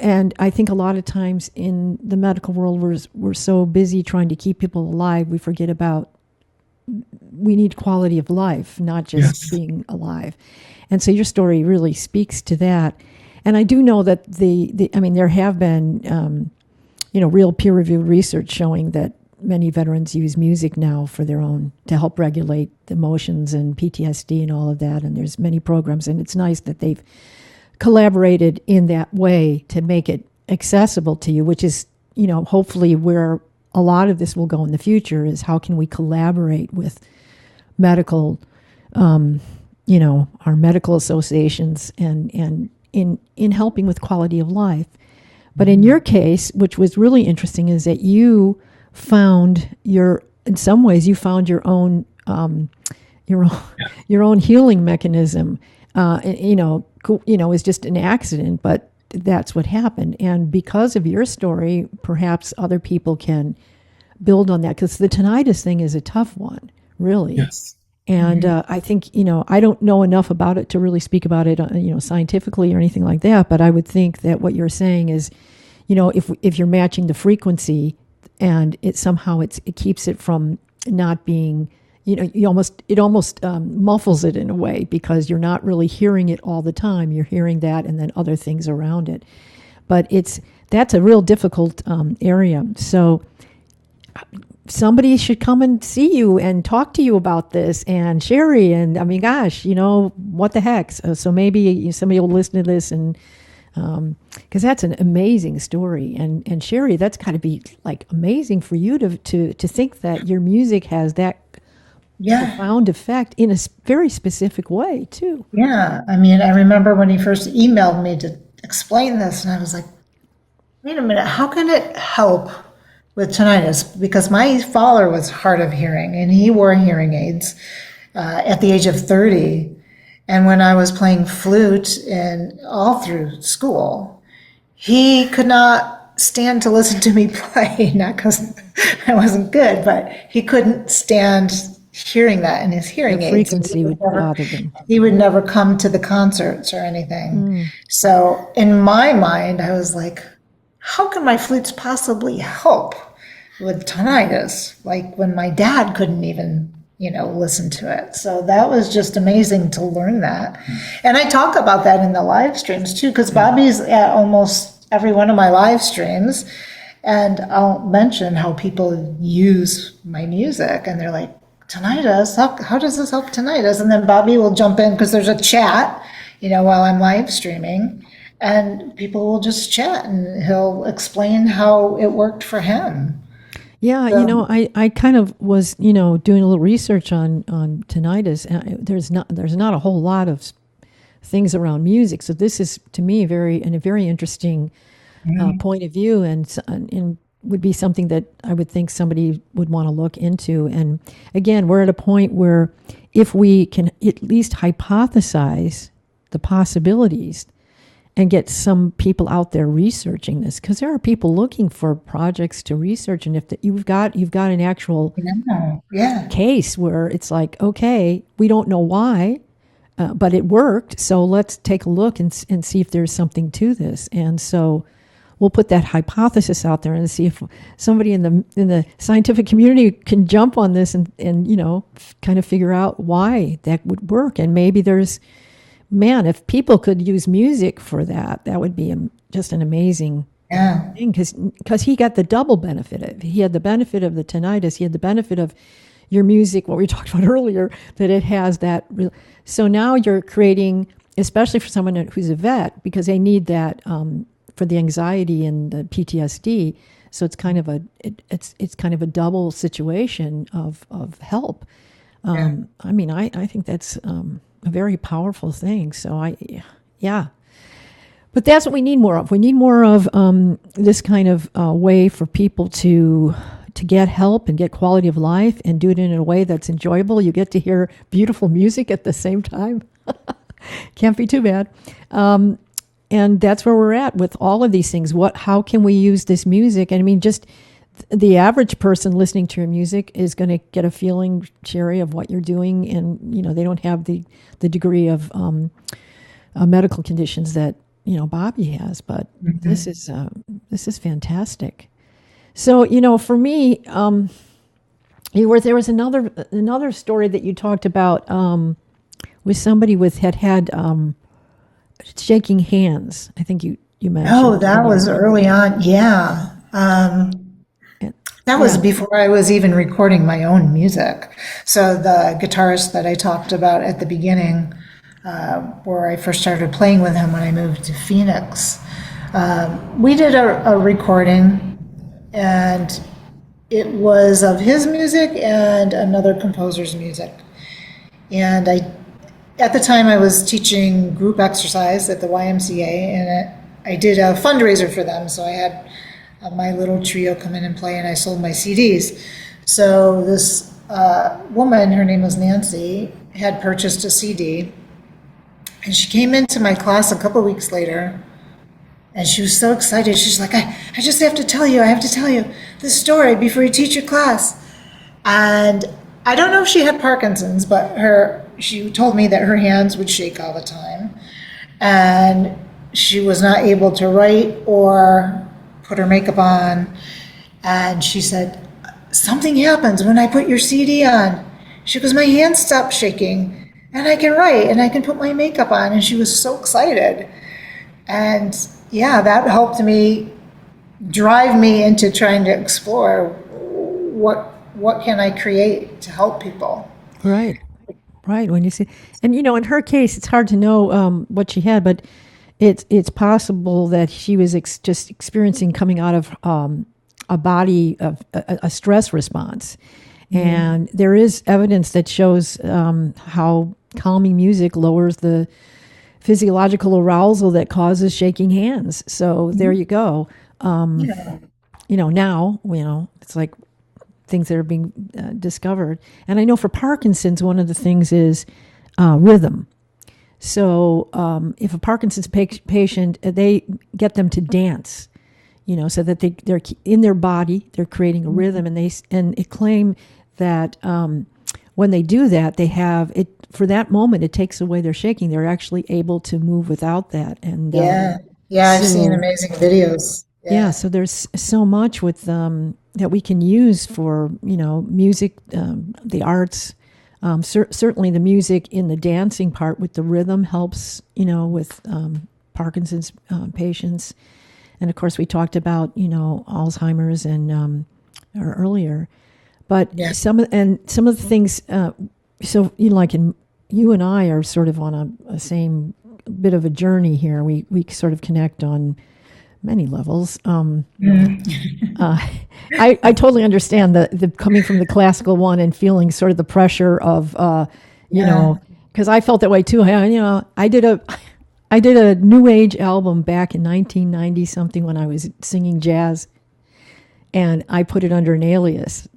and I think a lot of times in the medical world, we're so busy trying to keep people alive, we forget about we need quality of life, not just being alive. And so your story really speaks to that. And I do know that there have been real peer-reviewed research showing that many veterans use music now for their own, to help regulate the emotions and PTSD and all of that. And there's many programs, and it's nice that they've collaborated in that way to make it accessible to you, which is, hopefully where a lot of this will go in the future, is how can we collaborate with medical, our medical associations and in helping with quality of life. But in your case, which was really interesting, is that you found in some ways, you found your own healing mechanism. Is just an accident, but that's what happened. And because of your story, perhaps other people can build on that, because the tinnitus thing is a tough one, really. Yes. And I think, I don't know enough about it to really speak about it, scientifically or anything like that. But I would think that what you're saying is, if you're matching the frequency, and it keeps it from not being, it almost muffles it in a way, because you're not really hearing it all the time. You're hearing that and then other things around it. But that's a real difficult area. So somebody should come and see you and talk to you about this, and Sherry, and I mean, gosh, what the heck. So maybe somebody will listen to this, and because that's an amazing story. And Sherry, that's got to be like amazing for you to think that your music has that profound effect in a very specific way too. Yeah. I mean, I remember when he first emailed me to explain this, and I was like, wait a minute, how can it help with tinnitus? Because my father was hard of hearing, and he wore hearing aids at the age of 30. And when I was playing flute and all through school, he could not stand to listen to me play, not because I wasn't good, but he couldn't stand hearing that in his hearing aids. Frequency would bother him. He would never come to the concerts or anything. So in my mind, I was like, how can my flutes possibly help with tinnitus? Like when my dad couldn't even, listen to it. So that was just amazing to learn that. And I talk about that in the live streams too, because Bobby's at almost every one of my live streams. And I'll mention how people use my music, and they're like, tinnitus, how does this help tinnitus? And then Bobby will jump in, because there's a chat, while I'm live streaming, and people will just chat, and he'll explain how it worked for him. Yeah, So, I kind of was, doing a little research on tinnitus. There's not a whole lot of things around music, so this is to me a very interesting point of view, and would be something that I would think somebody would want to look into. And again, we're at a point where if we can at least hypothesize the possibilities and get some people out there researching this, because there are people looking for projects to research. And if you've got an actual case where it's like, okay, we don't know why, but it worked, so let's take a look and see if there's something to this. And so we'll put that hypothesis out there and see if somebody in the scientific community can jump on this and kind of figure out why that would work. And maybe if people could use music for that, that would be just an amazing thing, because he got the double benefit of it. He had the benefit of the tinnitus. He had the benefit of your music, what we talked about earlier, that it has that. So now you're creating, especially for someone who's a vet, because they need that for the anxiety and the PTSD. So it's kind of a double situation of help. I mean, I think that's a very powerful thing. So yeah. But that's what we need more of. We need more of this kind of way for people to get help and get quality of life and do it in a way that's enjoyable. You get to hear beautiful music at the same time. Can't be too bad. And that's where we're at with all of these things. How can we use this music? And I mean, just the average person listening to your music is going to get a feeling, Sherry, of what you're doing. And, they don't have the degree of medical conditions that, Bobby has. But this is fantastic. So, for me, there was another story that you talked about with somebody had shaking hands. I think you mentioned. Oh, that was early on. Yeah. That was before I was even recording my own music. So the guitarist that I talked about at the beginning, where I first started playing with him when I moved to Phoenix, we did a recording, and it was of his music and another composer's music. And at the time, I was teaching group exercise at the YMCA, and I did a fundraiser for them. So I had my little trio come in and play, and I sold my CDs. So this woman, her name was Nancy, had purchased a CD, and she came into my class a couple of weeks later, and she was so excited. She's like, I just have to tell you this story before you teach your class. And I don't know if she had Parkinson's, but she told me that her hands would shake all the time, and she was not able to write or put her makeup on. And she said, something happens when I put your CD on. She goes, my hands stop shaking, and I can write, and I can put my makeup on. And she was so excited. And yeah, that helped me drive me into trying to explore what can I create to help people. Right. When you see, and in her case, it's hard to know what she had, but it's possible that she was just experiencing coming out of a body of a stress response, and there is evidence that shows how calming music lowers the physiological arousal that causes shaking hands. So there you go. Now it's like things that are being discovered. And I know for Parkinson's, one of the things is rhythm. So if a Parkinson's patient, they get them to dance, so that they're in their body, they're creating a rhythm, and it claim that when they do that, they have it for that moment. It takes away their shaking. They're actually able to move without that. And I've seen amazing videos. Yeah, so there's so much with that we can use for music, the arts. Certainly, the music in the dancing part with the rhythm helps with Parkinson's patients, and of course we talked about Alzheimer's and earlier, but some of the things. So you and I are sort of on a same bit of a journey here. We sort of connect on many levels. I totally understand the coming from the classical one and feeling sort of the pressure of, because I felt that way too. I did a new age album back in 1990 something when I was singing jazz, and I put it under an alias.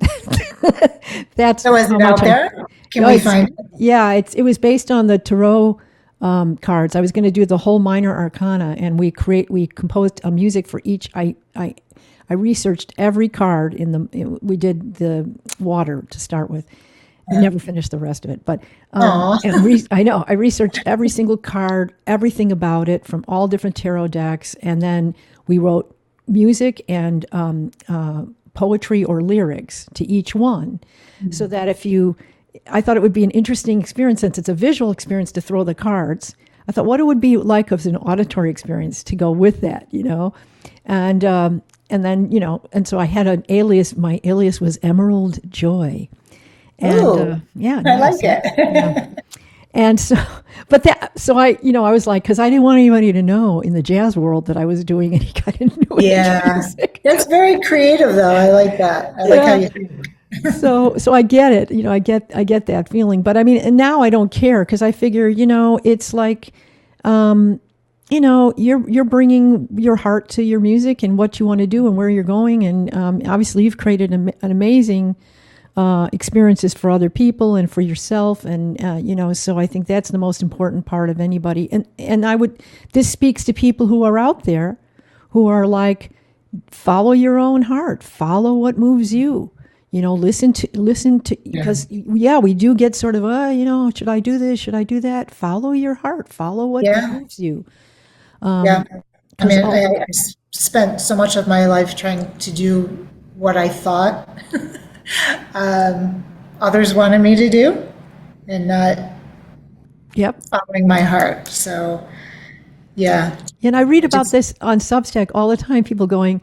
That's so is it out there? Can we find it? Yeah, it was based on the tarot cards. I was going to do the whole minor arcana, and we composed a music for each. I researched every card we did the water to start with. I never finished the rest of it, but I researched every single card, everything about it from all different tarot decks, and then we wrote music and poetry or lyrics to each one, so that I thought it would be an interesting experience since it's a visual experience to throw the cards. I thought what it would be like as an auditory experience to go with that, and then and so I had an alias. My alias was Emerald Joy, and I like it. Yeah. And so, I was like, because I didn't want anybody to know in the jazz world that I was doing any kind of new age music. That's very creative, though. I like that. I like how you think. So I get it. I get that feeling. But I mean, and now I don't care because I figure, it's like, you're bringing your heart to your music and what you want to do and where you're going. And obviously, you've created an amazing experiences for other people and for yourself. And so I think that's the most important part of anybody. And this speaks to people who are out there who are like, follow your own heart, follow what moves you. Listen to, because we do get sort of, should I do this? Should I do that? Follow your heart, follow what Yeah. moves you. Yeah. I 'Cause mean, I spent so much of my life trying to do what I thought others wanted me to do and not Yep. following my heart. So, yeah. And I read about this on Substack all the time, people going,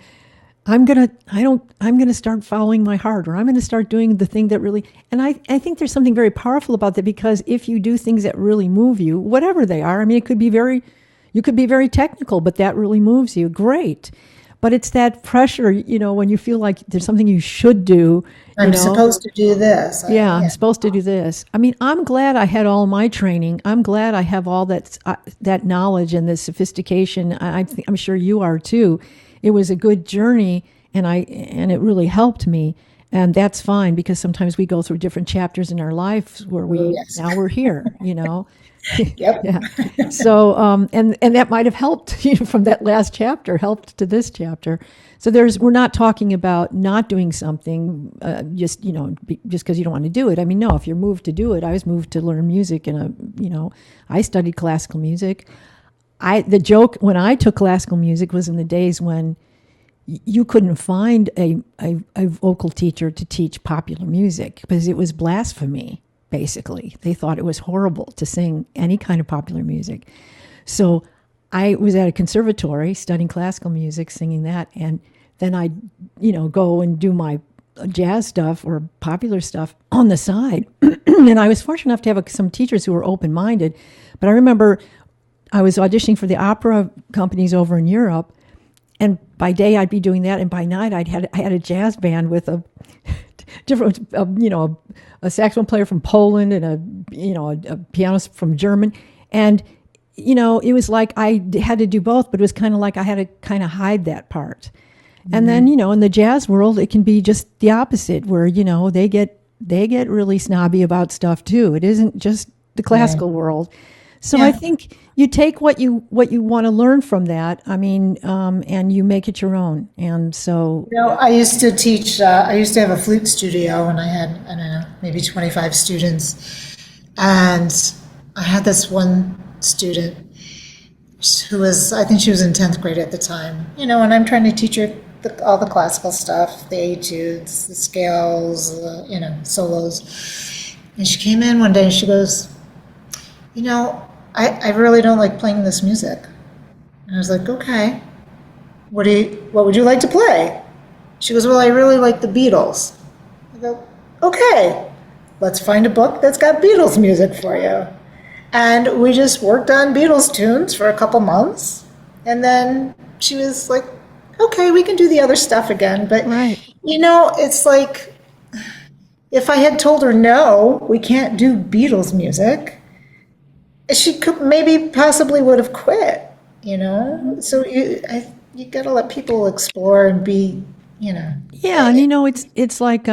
I'm going to start following my heart, or I'm going to start doing the thing that really, and I think there's something very powerful about that, because if you do things that really move you, whatever they are, I mean, you could be very technical, but that really moves you. Great. But it's that pressure, when you feel like there's something you should do. I'm supposed to do this. Yeah, I'm supposed to do this. I mean, I'm glad I had all my training. I'm glad I have all that knowledge and the sophistication. I'm sure you are too. It was a good journey, and it really helped me. And that's fine, because sometimes we go through different chapters in our lives where now we're here. Yep. Yeah. So, and that might have helped from that last chapter, helped to this chapter. So we're not talking about not doing something, just because you don't want to do it. I mean, no, if you're moved to do it. I was moved to learn music, and I studied classical music. The joke when I took classical music was in the days when you couldn't find a vocal teacher to teach popular music, because it was blasphemy. Basically, they thought it was horrible to sing any kind of popular music. So I was at a conservatory studying classical music, singing that, and then I'd go and do my jazz stuff or popular stuff on the side. And I was fortunate enough to have some teachers who were open-minded. But I remember I was auditioning for the opera companies over in Europe, and by day I'd be doing that, and by night I had a jazz band with a different, a saxophone player from Poland and a pianist from German, and it was like I had to do both, but it was kind of like I had to kind of hide that part. Mm-hmm. And then in the jazz world, it can be just the opposite, where they get really snobby about stuff too. It isn't just the classical world. So I think you take what you want to learn from that. I mean, and you make it your own. And so, I used to teach. I used to have a flute studio, and I had, I don't know, maybe 25 students. And I had this one student who was, I think she was in 10th grade at the time. And I'm trying to teach her all the classical stuff, the etudes, the scales, solos. And she came in one day and she goes, I really don't like playing this music. And I was like, okay, what would you like to play? She goes, well, I really like the Beatles. I go, okay, let's find a book that's got Beatles music for you. And we just worked on Beatles tunes for a couple months. And then she was like, okay, we can do the other stuff again. But, right. It's like, if I had told her, no, we can't do Beatles music, she could possibly would have quit, So you got to let people explore and be, Yeah, and it's like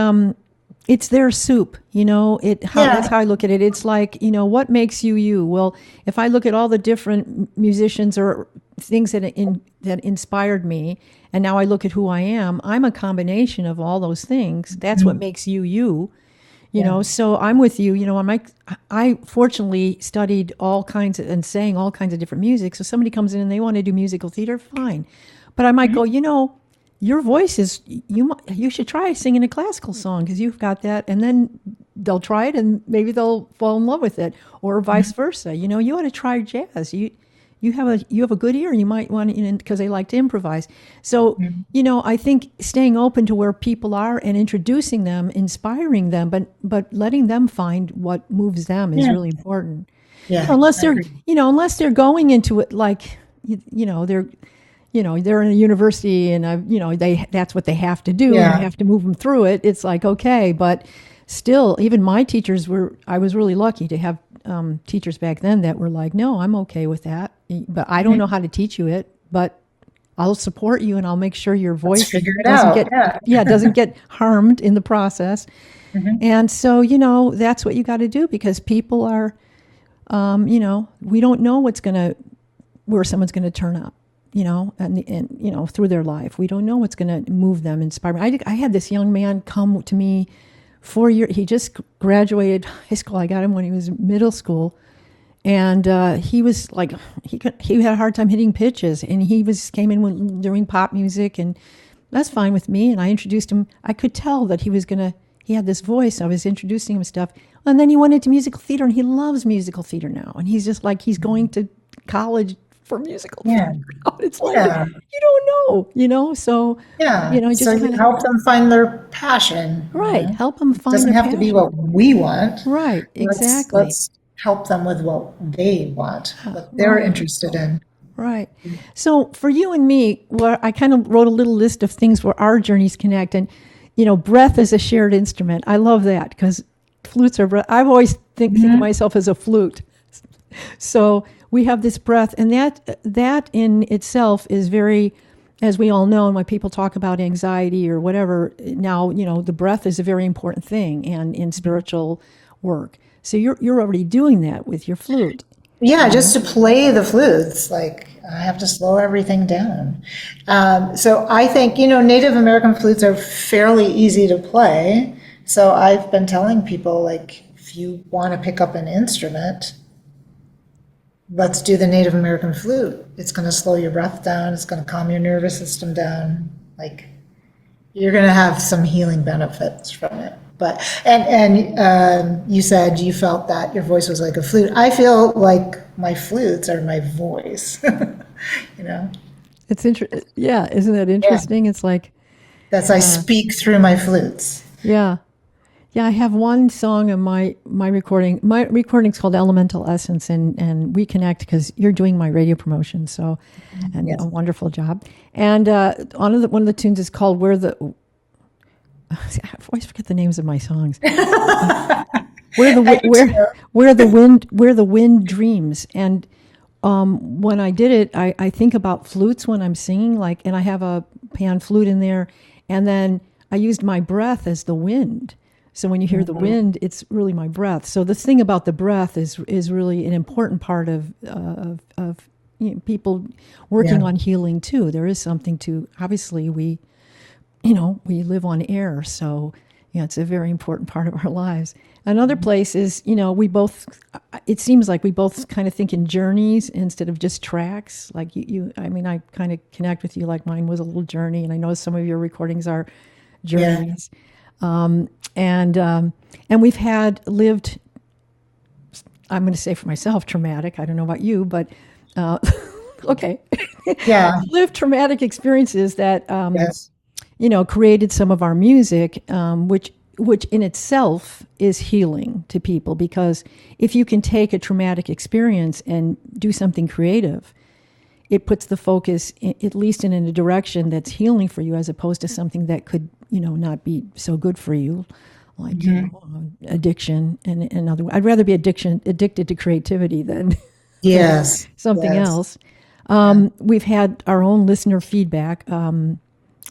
it's their soup, That's how I look at it. It's like, what makes you you? Well, if I look at all the different musicians or things that inspired me, and now I look at who I am, I'm a combination of all those things. That's what makes you you. So I'm with you. I fortunately studied all kinds and sang all kinds of different music. So somebody comes in and they want to do musical theater, fine. But I might go, your voice is, you should try singing a classical song because you've got that. And then they'll try it and maybe they'll fall in love with it, or vice versa. You ought to try jazz. You have a good ear, and you might want to, because they like to improvise. So, I think staying open to where people are and introducing them, inspiring them, but letting them find what moves them is really important. Yeah. Unless they're going into it like, they're, they're in a university and that's what they have to do and Yeah. you have to move them through it. It's like, okay, but still, even my teachers I was really lucky to have teachers back then that were like, no, I'm okay with that, but I don't know how to teach you it, but I'll support you and I'll make sure your voice figure it doesn't out. Yeah. doesn't get harmed in the process. And so, that's what you got to do, because people are, we don't know where someone's going to turn up, and through their life. We don't know what's going to move them, inspire me. I had this young man come to me 4 years. He just graduated high school. I got him when he was middle school. And he was like, he had a hard time hitting pitches, and came in doing pop music, and that's fine with me. And I introduced him. I could tell that he had this voice. I was introducing him stuff. And then he went into musical theater, and he loves musical theater now. And he's just like, he's going to college for musical theater. It's like, you don't know, so, Yeah. just So you kind of help them find their passion. right. Help them find Doesn't their have to be passion. what we want. Right, exactly. Let's help them with what they want, what they're interested in. Right. So for you and me, I kind of wrote a little list of things where our journeys connect. And, breath is a shared instrument. I love that, because flutes are breath. I've always think of myself as a flute. So we have this breath, and that in itself is very, as we all know, and when people talk about anxiety or whatever, now, the breath is a very important thing, and in spiritual work. So you're already doing that with your flute. Yeah, just to play the flutes, like I have to slow everything down. So I think, Native American flutes are fairly easy to play. So I've been telling people, like, if you want to pick up an instrument, let's do the Native American flute. It's going to slow your breath down. It's going to calm your nervous system down. Like, you're going to have some healing benefits from it. But you said you felt that your voice was like a flute. I feel like my flutes are my voice. It's interesting. Yeah, isn't that interesting? It's like, I speak through my flutes. yeah. Yeah, I have one song in my recording. My recording's called Elemental Essence, and we connect because you're doing my radio promotion, so, and Yes. a wonderful job. And one of the tunes is called "Where the." I always forget the names of my songs. Where the wind dreams. And when I did it, I think about flutes when I'm singing, and I have a pan flute in there, and then I used my breath as the wind. So when you hear the wind, it's really my breath. So the thing about the breath is really an important part of people working on healing too. There is something to, obviously we live on air, so it's a very important part of our lives. Another place is, it seems like we both kind of think in journeys instead of just tracks. Like I kind of connect with you, like mine was a little journey, and I know some of your recordings are journeys. And we've lived, I'm going to say for myself, traumatic. I don't know about you, but okay. Yeah. Lived traumatic experiences that, Yes. created some of our music, which in itself is healing to people, because if you can take a traumatic experience and do something creative, it puts the focus, at least in a direction that's healing for you, as opposed to something that could, not be so good for you, like addiction and other. I'd rather be addicted to creativity than Yes. something Yes. else. We've had our own listener feedback.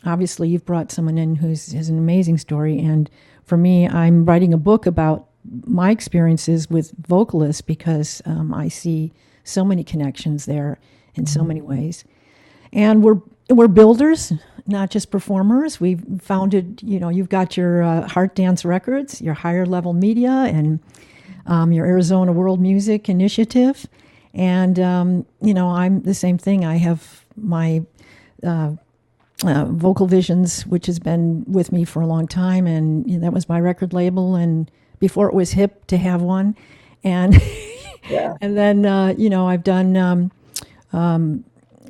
Obviously, you've brought someone in who has an amazing story, and for me, I'm writing a book about my experiences with vocalists, because I see so many connections there in so many ways. And we're builders, not just performers. We've founded, you've got your Heart Dance Records, your Higher Level Media, and your Arizona World Music Initiative. And, I'm the same thing. I have my Vocal Visions, which has been with me for a long time, and that was my record label, and before it was hip to have one. And and then, I've done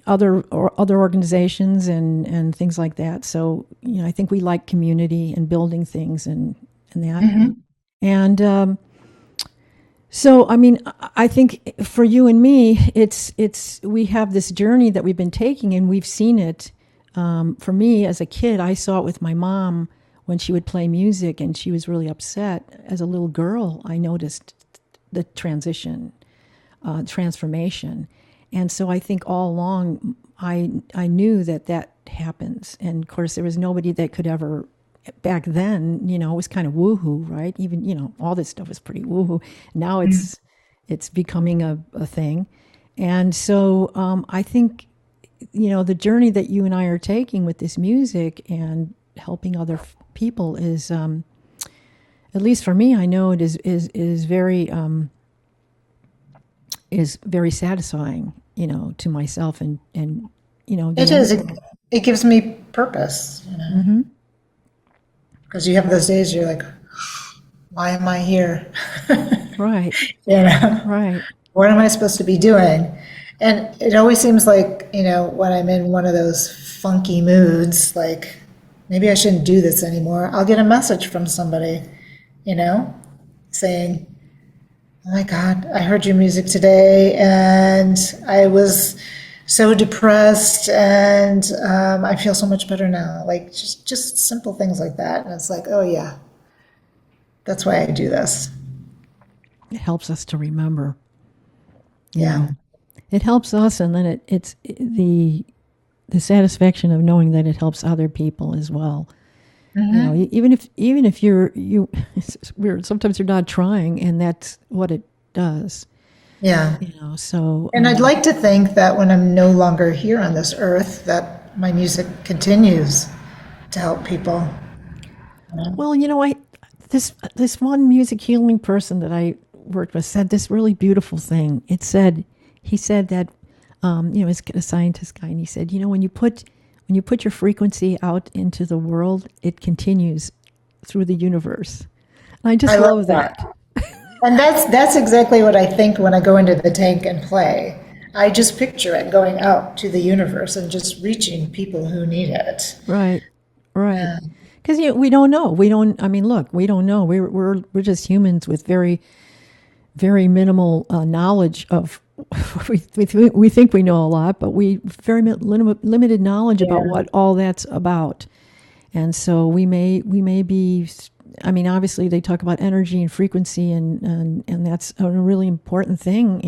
other organizations and things like that. So, I think we like community and building things and that. And So, I mean, I think for you and me, we have this journey that we've been taking, and we've seen it. For me, as a kid, I saw it with my mom when she would play music, and she was really upset. As a little girl, I noticed the transformation, and so I think all along, I knew that happens, and of course, there was nobody that could ever. Back then, it was kind of woohoo, right? Even, all this stuff was pretty woohoo. Now it's becoming a thing. And so I think, the journey that you and I are taking with this music and helping other people is, at least for me, I know it is very satisfying, to myself and It is. It gives me purpose, because you have those days you're like, why am I here? Right. Right. What am I supposed to be doing? And it always seems like, when I'm in one of those funky moods, like maybe I shouldn't do this anymore, I'll get a message from somebody, saying, oh my God, I heard your music today and I was so depressed and I feel so much better now. Like just simple things like that. And it's like, oh yeah, that's why I do this. It helps us to remember. Yeah. It helps us, and then it's the satisfaction of knowing that it helps other people as well. Even if it's weird. Sometimes you're not trying, and that's what it does. Yeah. So. And I'd like to think that when I'm no longer here on this earth, that my music continues to help people. Well, this one music healing person that I worked with said this really beautiful thing. He said that, he's a scientist guy, and he said, when you put your frequency out into the world, it continues through the universe. And I just love that. And that's exactly what I think when I go into the tank and play. I just picture it going out to the universe and just reaching people who need it. Right. Because we don't know. We don't know. We're just humans with very, very minimal knowledge of. We think we know a lot, but we very limited knowledge about what all that's about. And so we may be. I mean, obviously, they talk about energy and frequency, and that's a really important thing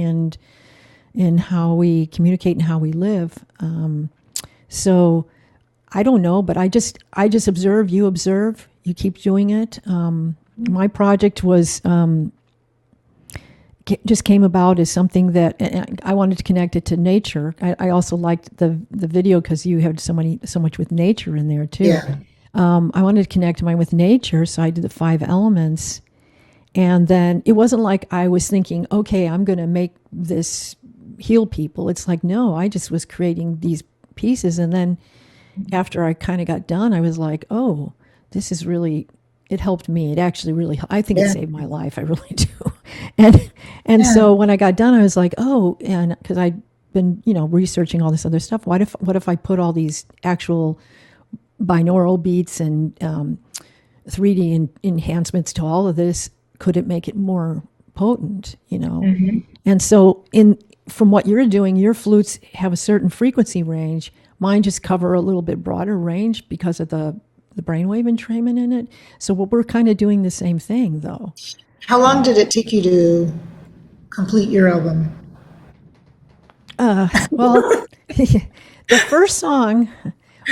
in how we communicate and how we live. So I don't know, but I just observe. You observe. You keep doing it. My project was just came about as something that I wanted to connect it to nature. I also liked the video because you had so much with nature in there too. Yeah. I wanted to connect mine with nature, so I did the 5 elements. And then it wasn't like I was thinking, okay, I'm going to make this heal people. It's like, no, I just was creating these pieces. And then after I kind of got done, I was like, oh, this is really, it helped me. It actually really, I think it saved my life. I really do. And so when I got done, I was like, oh, and because I'd been, researching all this other stuff. What if I put all these actual binaural beats and 3D enhancements to all of this? Could it make it more potent, Mm-hmm. And so from what you're doing, your flutes have a certain frequency range. Mine just cover a little bit broader range because of the brainwave entrainment in it. So we're kind of doing the same thing, though. How long did it take you to complete your album? Well, the first song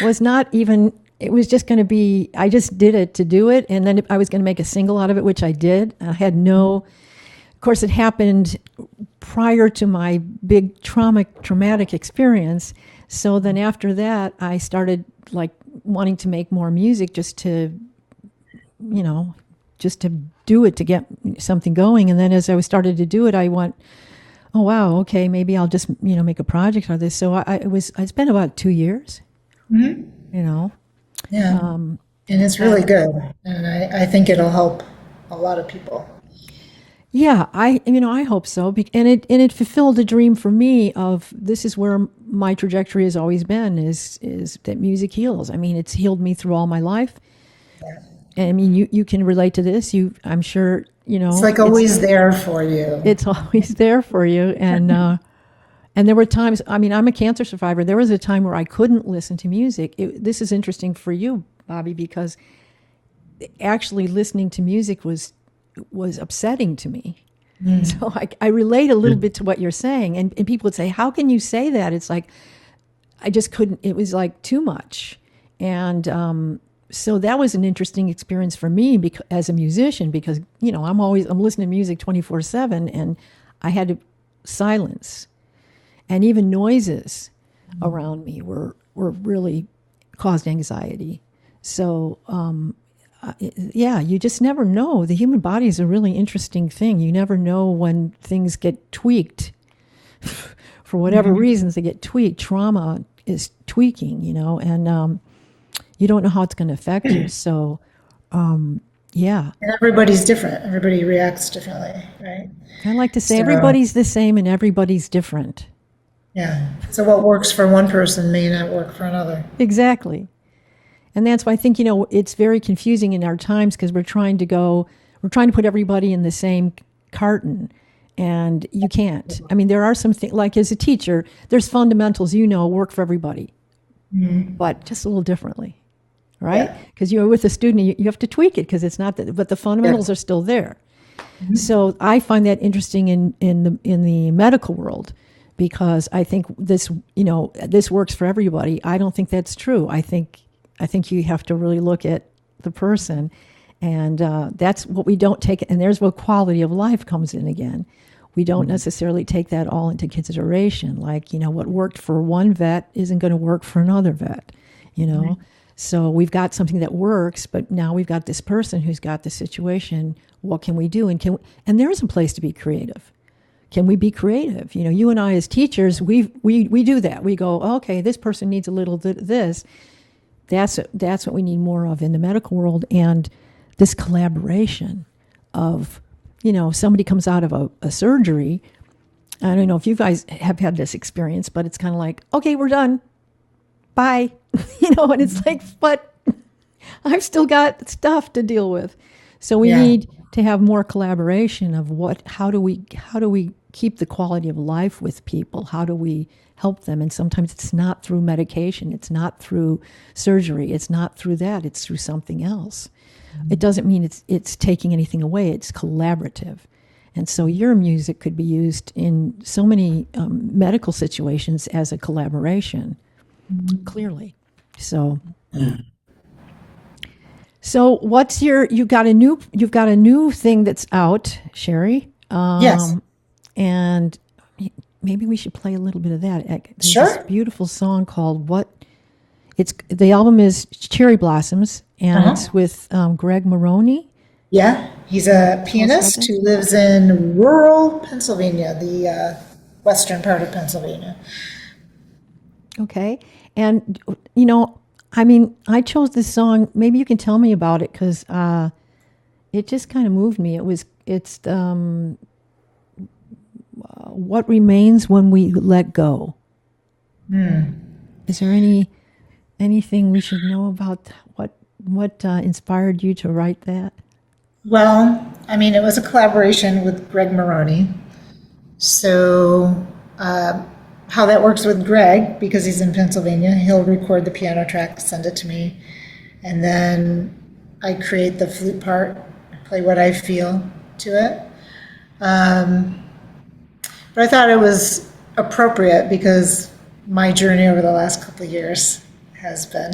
was not even, it was just going to be, I just did it to do it. And then I was going to make a single out of it, which I did. I had of course, it happened prior to my big traumatic experience. So then after that, I started wanting to make more music just to do it, to get something going. And then as I started to do it, I went, oh, wow, okay, maybe I'll just, make a project out of this. So I spent about 2 years, Yeah. And it's really good. And I think it'll help a lot of people. Yeah, I hope so. And it fulfilled a dream for me of, this is where my trajectory has always been, is that music heals. I mean, it's healed me through all my life. Yeah. I mean, you can relate to this. I'm sure, It's like always there for you. it's always there for you. And there were times, I mean, I'm a cancer survivor. There was a time where I couldn't listen to music. This is interesting for you, Bobby, because actually listening to music was upsetting to me. So I relate a little bit to what you're saying. And people would say, how can you say that? It's like, I just couldn't, it was like too much. And so that was an interesting experience for me as a musician, because, I'm listening to music 24/7, and I had to silence. And even noises around me were really caused anxiety. So, you just never know. The human body is a really interesting thing. You never know when things get tweaked. For whatever reasons, they get tweaked. Trauma is tweaking, and you don't know how it's going to affect you. So, yeah. And everybody's different. Everybody reacts differently, right? I like to say everybody's the same and everybody's different. Yeah. So what works for one person may not work for another. Exactly. And that's why I think, it's very confusing in our times, because we're trying to put everybody in the same carton, and you can't. I mean, there are some things, like as a teacher, there's fundamentals, work for everybody, but just a little differently, right? Because you're with a student, you have to tweak it, because it's not that, but the fundamentals are still there. So I find that interesting in the medical world, because I think this works for everybody. I don't think that's true. I think you have to really look at the person, and that's what we don't take. And there's where quality of life comes in again. We don't necessarily take that all into consideration. Like, what worked for one vet isn't going to work for another vet, So we've got something that works, but now we've got this person who's got the situation. What can we do? And there is a place to be creative. Can we be creative? You and I as teachers, we do that. We go, okay, this person needs a little this. That's what we need more of in the medical world, and this collaboration of, somebody comes out of a surgery. I don't know if you guys have had this experience, but it's kind of like, okay, we're done. Bye. And it's like, but I've still got stuff to deal with. So we need to have more collaboration of how do we keep the quality of life with people? How do we help them? And sometimes it's not through medication. It's not through surgery. It's not through that. It's through something else. It doesn't mean it's taking anything away. It's collaborative. And so your music could be used in so many medical situations as a collaboration, clearly. So what's you've got a new thing that's out, Sherry? Yes. And maybe we should play a little bit of that. There's Sure. this beautiful song called the album is Cherry Blossoms, and it's with Greg Maroney. Yeah. He's a pianist who lives in rural Pennsylvania, the western part of Pennsylvania. Okay. And, I chose this song. Maybe you can tell me about it, because it just kind of moved me. It's what remains when we let go. Is there anything we should know about what inspired you to write that? Well, it was a collaboration with Greg Maroney. So how that works with Greg, because he's in Pennsylvania, he'll record the piano track, send it to me, and then I create the flute part, play what I feel to it. But I thought it was appropriate because my journey over the last couple of years has been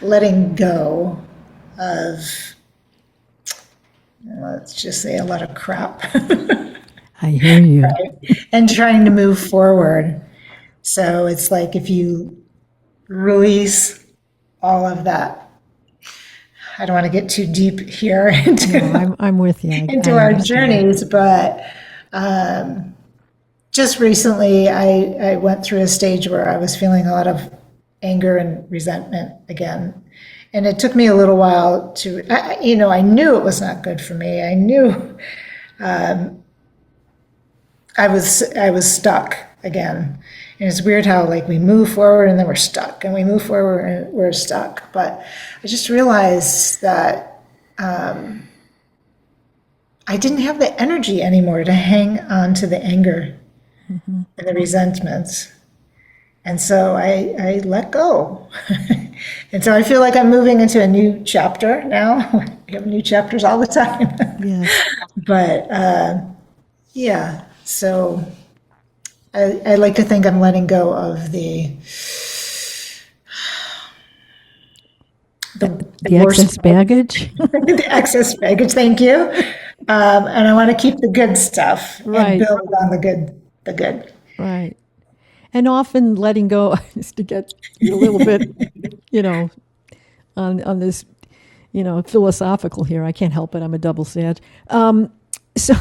letting go of, let's just say, a lot of crap. I hear you. Right? And trying to move forward. So it's like if you release all of that, I don't want to get too deep here into, I'm with you. into our journeys, but just recently I went through a stage where I was feeling a lot of anger and resentment again. And it took me a little while to, I knew it was not good for me. I knew I was stuck again. And it's weird how we move forward and then we're stuck, and we move forward and we're stuck. But I just realized that I didn't have the energy anymore to hang on to the anger and the resentments. And so I let go. And so I feel like I'm moving into a new chapter now. We have new chapters all the time. Yes. But yeah, so I like to think I'm letting go of the The worst excess baggage. the excess baggage. Thank you. And I want to keep the good stuff and Right. build on the good. The good. Right. And often letting go is to get a little bit, you know, on this, philosophical here. I can't help it. I'm a double sag. So,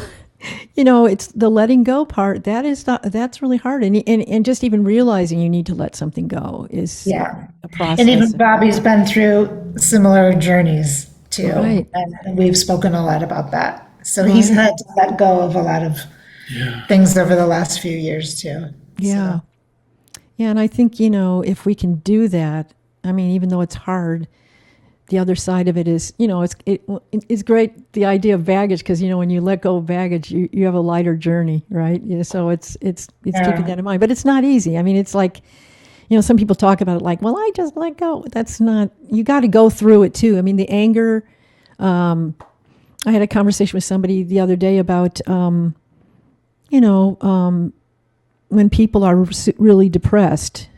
it's the letting go part that's really hard. And just even realizing you need to let something go is Yeah. a And even process. Bobby's been through similar journeys too. Right. And we've spoken a lot about that. So he's Right. had to let go of a lot of things over the last few years too. Yeah. So, Yeah. And I think, if we can do that, I mean, even though it's hard, the other side of it is, it's great, the idea of baggage, because, when you let go of baggage, you have a lighter journey, right? Yeah, so it's keeping yeah. that in mind. But it's not easy. I mean, it's like, some people talk about it like, well, I just let go. That's not, you got to go through it too. I mean, the anger, I had a conversation with somebody the other day about, you know, when people are really depressed,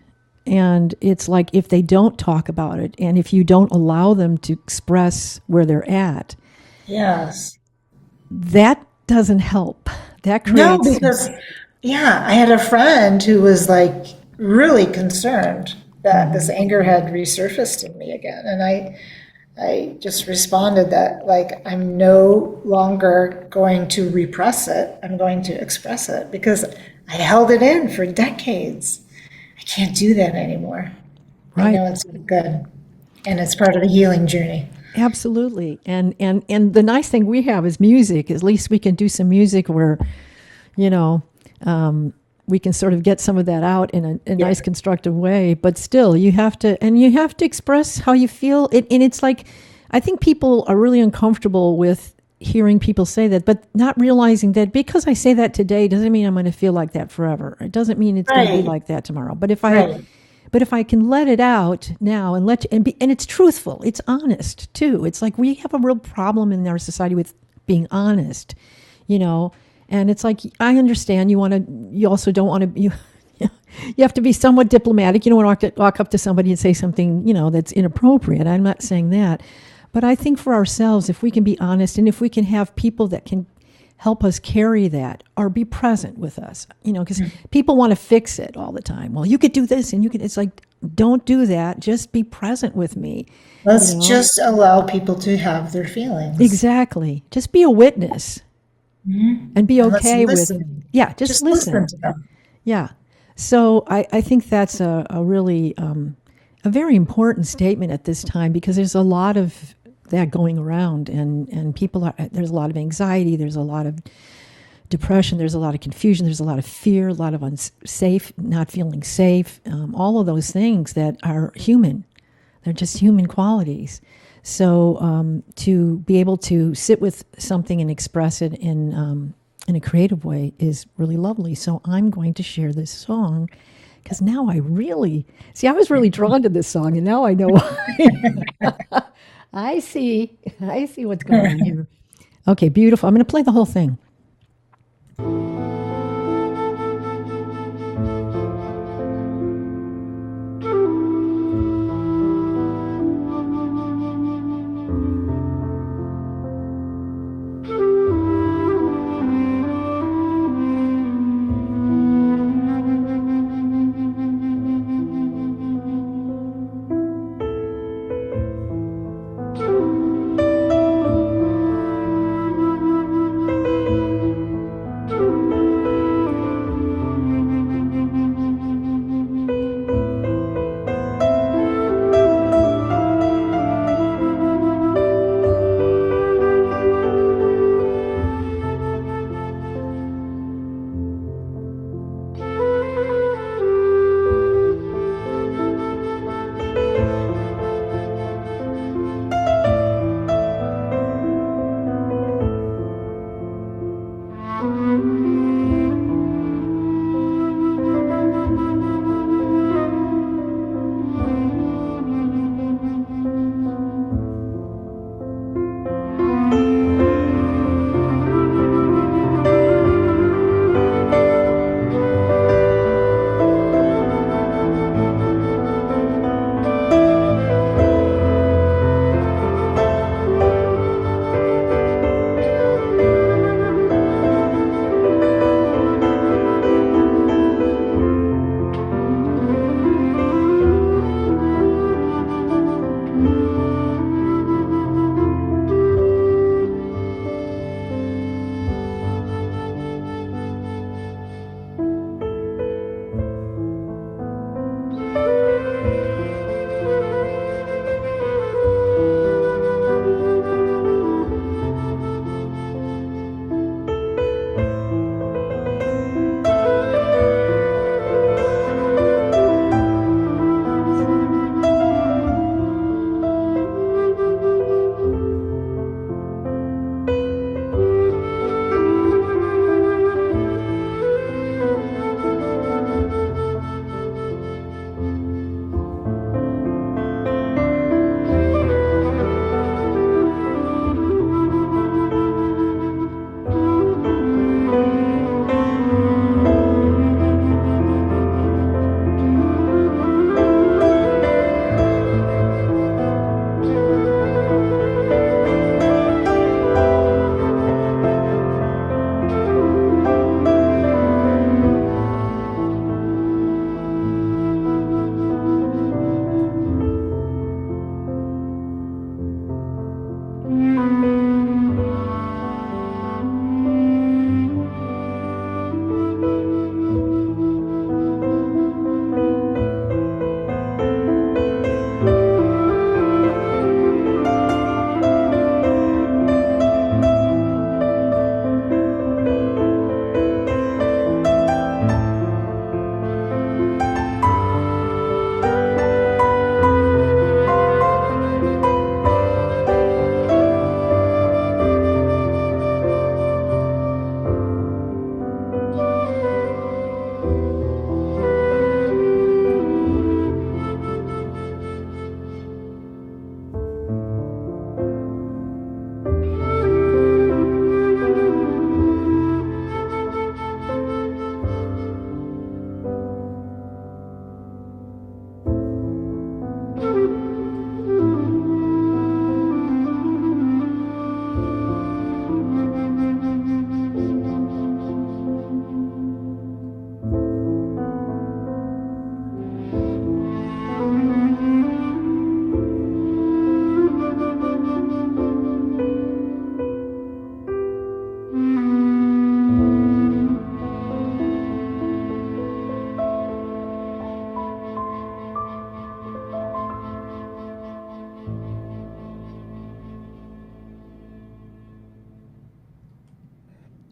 and it's like if they don't talk about it, and if you don't allow them to express where they're at, Yes. that doesn't help. That No, creates, because, yeah, I had a friend who was like really concerned that this anger had resurfaced in me again. And I just responded that, like, I'm no longer going to repress it. I'm going to express it because I held it in for decades. I can't do that anymore. I right. know it's good. And it's part of the healing journey. Absolutely. And the nice thing we have is music. At least we can do some music where, you know, we can sort of get some of that out in a Yeah. nice constructive way. But still, you have to express how you feel. And it's like, I think people are really uncomfortable with hearing people say that, but not realizing that because I say that today doesn't mean I'm going to feel like that forever. It doesn't mean it's going to be Right. like that tomorrow. But Right. if I can let it out now and and it's truthful, it's honest too. It's like we have a real problem in our society with being honest, you know. And it's like I understand you also don't want to you have to be somewhat diplomatic. You don't want to walk up to somebody and say something, that's inappropriate. I'm not saying that, but I think for ourselves, if we can be honest and if we can have people that can help us carry that or be present with us, because people want to fix it all the time. Well, you could do this and it's like, don't do that. Just be present with me, you Let's know? just allow people to have their feelings. Exactly. Just be a witness and be And let's okay with, listen. yeah, just Just listen listen. to them. Yeah. So I think that's a really, a very important statement at this time because there's a lot of that going around and there's a lot of anxiety, there's a lot of depression, there's a lot of confusion, there's a lot of fear, a lot of unsafe, not feeling safe, all of those things that are human. They're just human qualities. So to be able to sit with something and express it in a creative way is really lovely. So I'm going to share this song because now I was really drawn to this song, and now I know why. I see what's going on here. Okay, beautiful. I'm going to play the whole thing.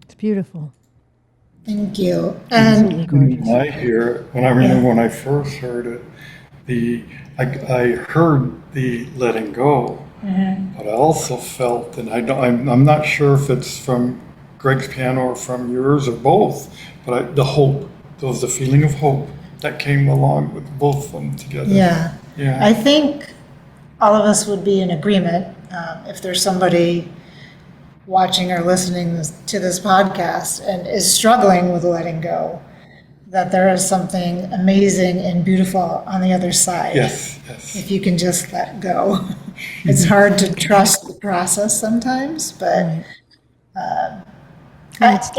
It's beautiful. Thank you. Absolutely And gorgeous. When I hear it, when I remember when I first heard it, I heard the letting go, but I also felt, and I'm not sure if it's from Greg's piano or from yours or both, but the hope, there was the feeling of hope that came along with both of them together. yeah, Yeah. I think all of us would be in agreement if there's somebody watching or listening to this podcast and is struggling with letting go, that there is something amazing and beautiful on the other side. Yes, yes. If you can just let go. It's hard to trust the process sometimes, but And it's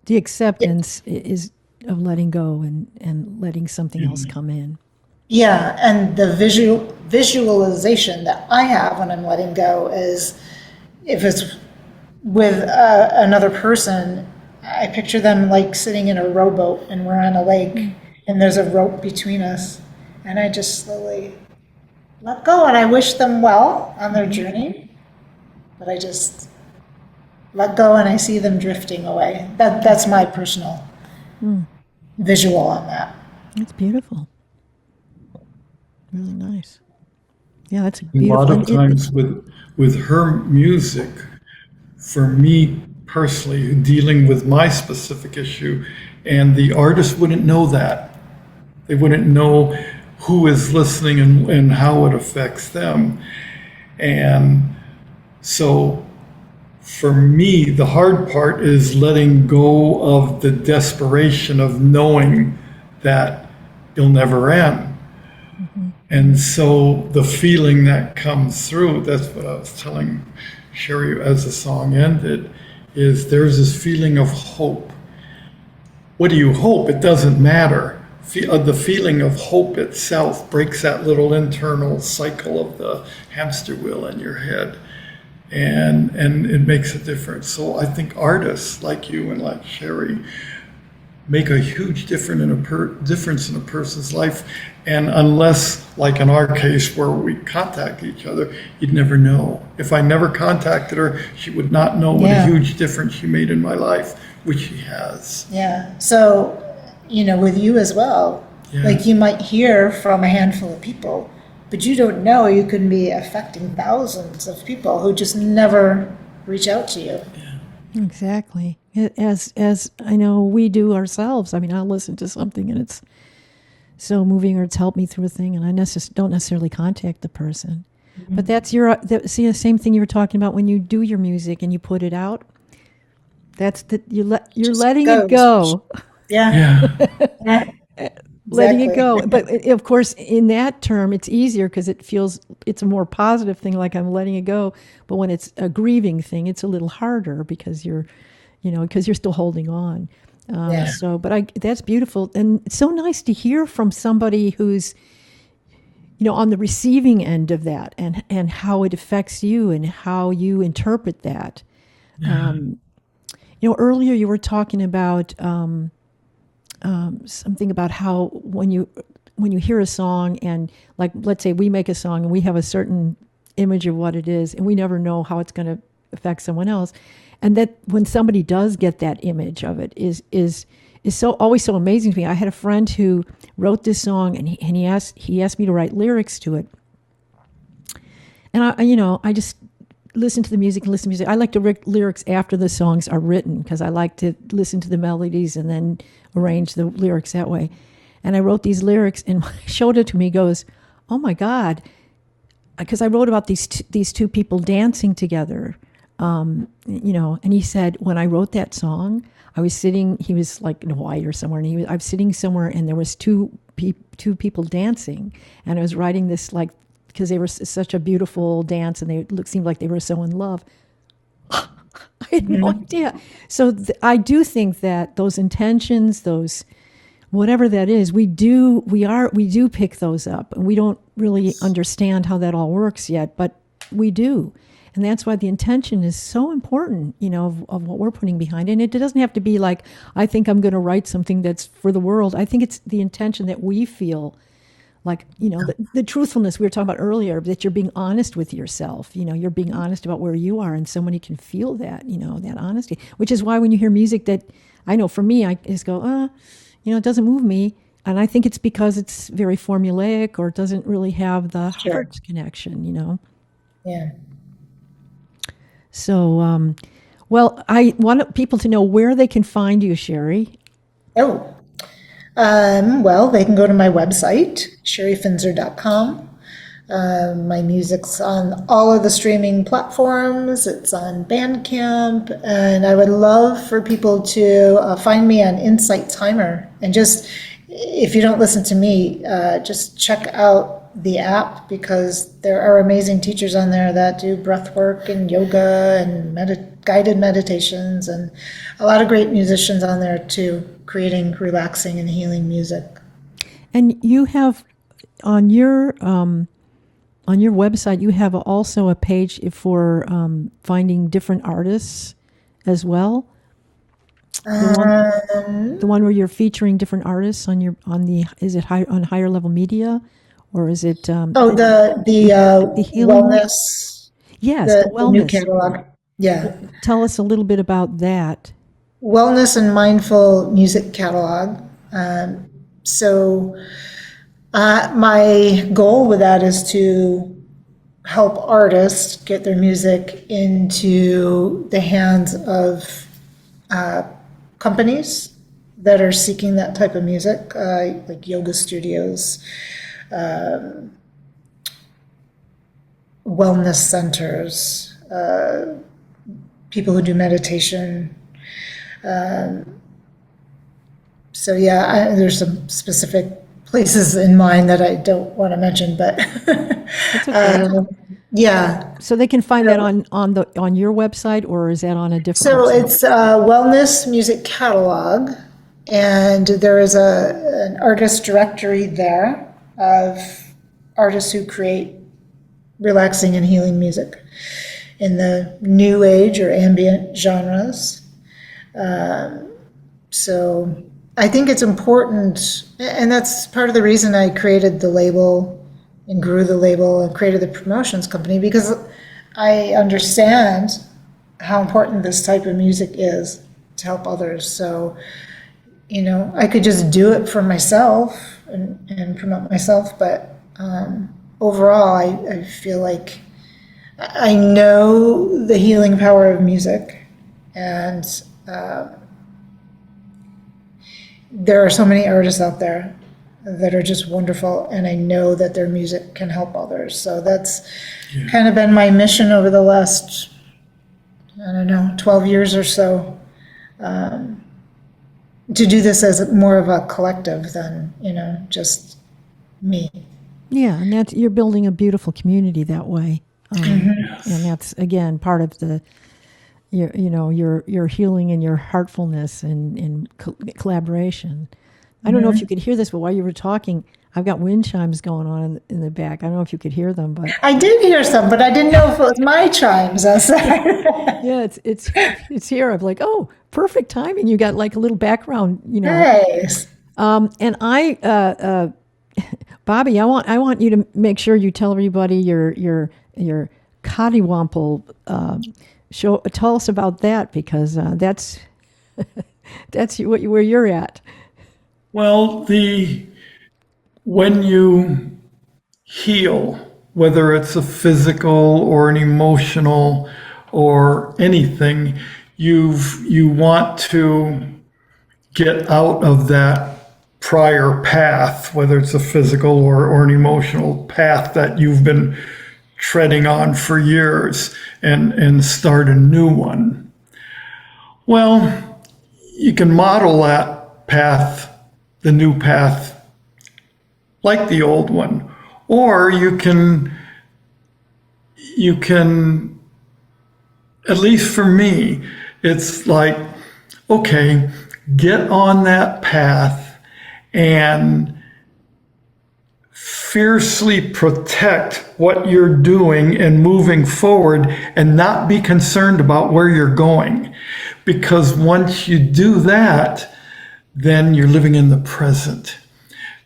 the acceptance is of letting go and letting something else come in. yeah, and the visualization that I have when I'm letting go is if it's with another person, I picture them like sitting in a rowboat and we're on a lake and there's a rope between us, and I just slowly let go, and I wish them well on their journey, but I just let go and I see them drifting away. That's my personal visual on that. It's beautiful. Really nice. Yeah, that's A beautiful. lot of And times with her music, for me personally, dealing with my specific issue, and the artist wouldn't know that. They wouldn't know who is listening and how it affects them. And so for me, the hard part is letting go of the desperation of knowing that it'll never end. And so the feeling that comes through, that's what I was telling Sherry as the song ended, is there's this feeling of hope. What do you hope? It doesn't matter. The feeling of hope itself breaks that little internal cycle of the hamster wheel in your head. And it makes a difference. So I think artists like you and like Sherry make a huge difference in a person's life. And unless, like in our case, where we contact each other, you'd never know. If I never contacted her, she would not know what a Yeah. huge difference she made in my life, which she has. Yeah. So, with you as well, Yeah. like you might hear from a handful of people, but you don't know you can be affecting thousands of people who just never reach out to you. Exactly. As I know we do ourselves. I mean, I'll listen to something and it's so moving, or it's helped me through a thing, and I don't necessarily contact the person. But that's see, the same thing you were talking about when you do your music and you put it out. That's you're Just letting it goes. go, Yeah. Yeah. letting it Exactly. go. But of course, in that term, it's easier because it's a more positive thing, like I'm letting it go. But when it's a grieving thing, it's a little harder because because you're still holding on. Yeah. But that's beautiful, and it's so nice to hear from somebody who's, on the receiving end of that, and how it affects you and how you interpret that. Earlier you were talking about something about how when you hear a song, and like, let's say we make a song and we have a certain image of what it is, and we never know how it's going to affect someone else, and that when somebody does get that image of it is so always so amazing to me. I had a friend who wrote this song, and he asked me to write lyrics to it, and I just listen to the music and listen to music. I like to write lyrics after the songs are written because I like to listen to the melodies and then arrange the lyrics that way. And I wrote these lyrics, and when I showed it to me, he goes, "Oh my God," because I wrote about these two people dancing together. And he said, when I wrote that song, I was sitting, he was like in Hawaii or somewhere, and I was sitting somewhere, and there was two people dancing, and I was writing this, like, because they were such a beautiful dance, and seemed like they were so in love. I had no idea. So I do think that those intentions, those whatever that is, we do pick those up, and we don't really understand how that all works yet, but we do. And that's why the intention is so important, of what we're putting behind it. And it doesn't have to be like, I think I'm going to write something that's for the world. I think it's the intention that we feel, like, the truthfulness we were talking about earlier, that you're being honest with yourself. You're being honest about where you are, and somebody can feel that, that honesty. Which is why when you hear music that, I know for me, I just go, it doesn't move me. And I think it's because it's very formulaic, or it doesn't really have the Sure. heart connection, Yeah. So, well, I want people to know where they can find you, Sherry. Oh, well, they can go to my website, sherryfinzer.com. My music's on all of the streaming platforms. It's on Bandcamp, and I would love for people to find me on Insight Timer. And just, if you don't listen to me, just check out the app, because there are amazing teachers on there that do breath work and yoga and guided meditations, and a lot of great musicians on there too, creating relaxing and healing music. And you have on your website, you have also a page for finding different artists as well. The one where you're featuring different artists on is it on Higher Level Media, or is it? The healing one? wellness. Yes, the The new wellness. catalog. Yeah. Tell us a little bit about that. Wellness and mindful music catalog. My goal with that is to help artists get their music into the hands of companies that are seeking that type of music, like yoga studios, wellness centers, people who do meditation. There's some specific places in mind that I don't want to mention, but yeah. So they can find that on your website, or is that on a different So website? it's a wellness music catalog, and there is an artist directory there of artists who create relaxing and healing music in the new age or ambient genres. I think it's important, and that's part of the reason I created the label and grew the label and created the promotions company, because I understand how important this type of music is to help others. So, I could just do it for myself and promote myself, but overall, I feel like I know the healing power of music, and there are so many artists out there that are just wonderful, and I know that their music can help others. So that's kind of been my mission over the last, 12 years or so, to do this as more of a collective than, just me. Yeah, and you're building a beautiful community that way. And that's, again, part of your healing and your heartfulness and collaboration. I don't know if you could hear this, but while you were talking, I've got wind chimes going on in the back. I don't know if you could hear them, but I did hear some, but I didn't know if it was my chimes outside. yeah, it's here. I'm like, oh, perfect timing. You got like a little background, Nice. And Bobby, I want you to make sure you tell everybody your Cottywomple show. Tell us about that, because that's where you're at. Well, when you heal, whether it's a physical or an emotional or anything, you want to get out of that prior path, whether it's a physical or an emotional path that you've been treading on for years, and start a new one. Well, you can model that path, the new path, like the old one, or you can, at least for me, it's like, okay, get on that path and fiercely protect what you're doing and moving forward, and not be concerned about where you're going. Because once you do that, then you're living in the present.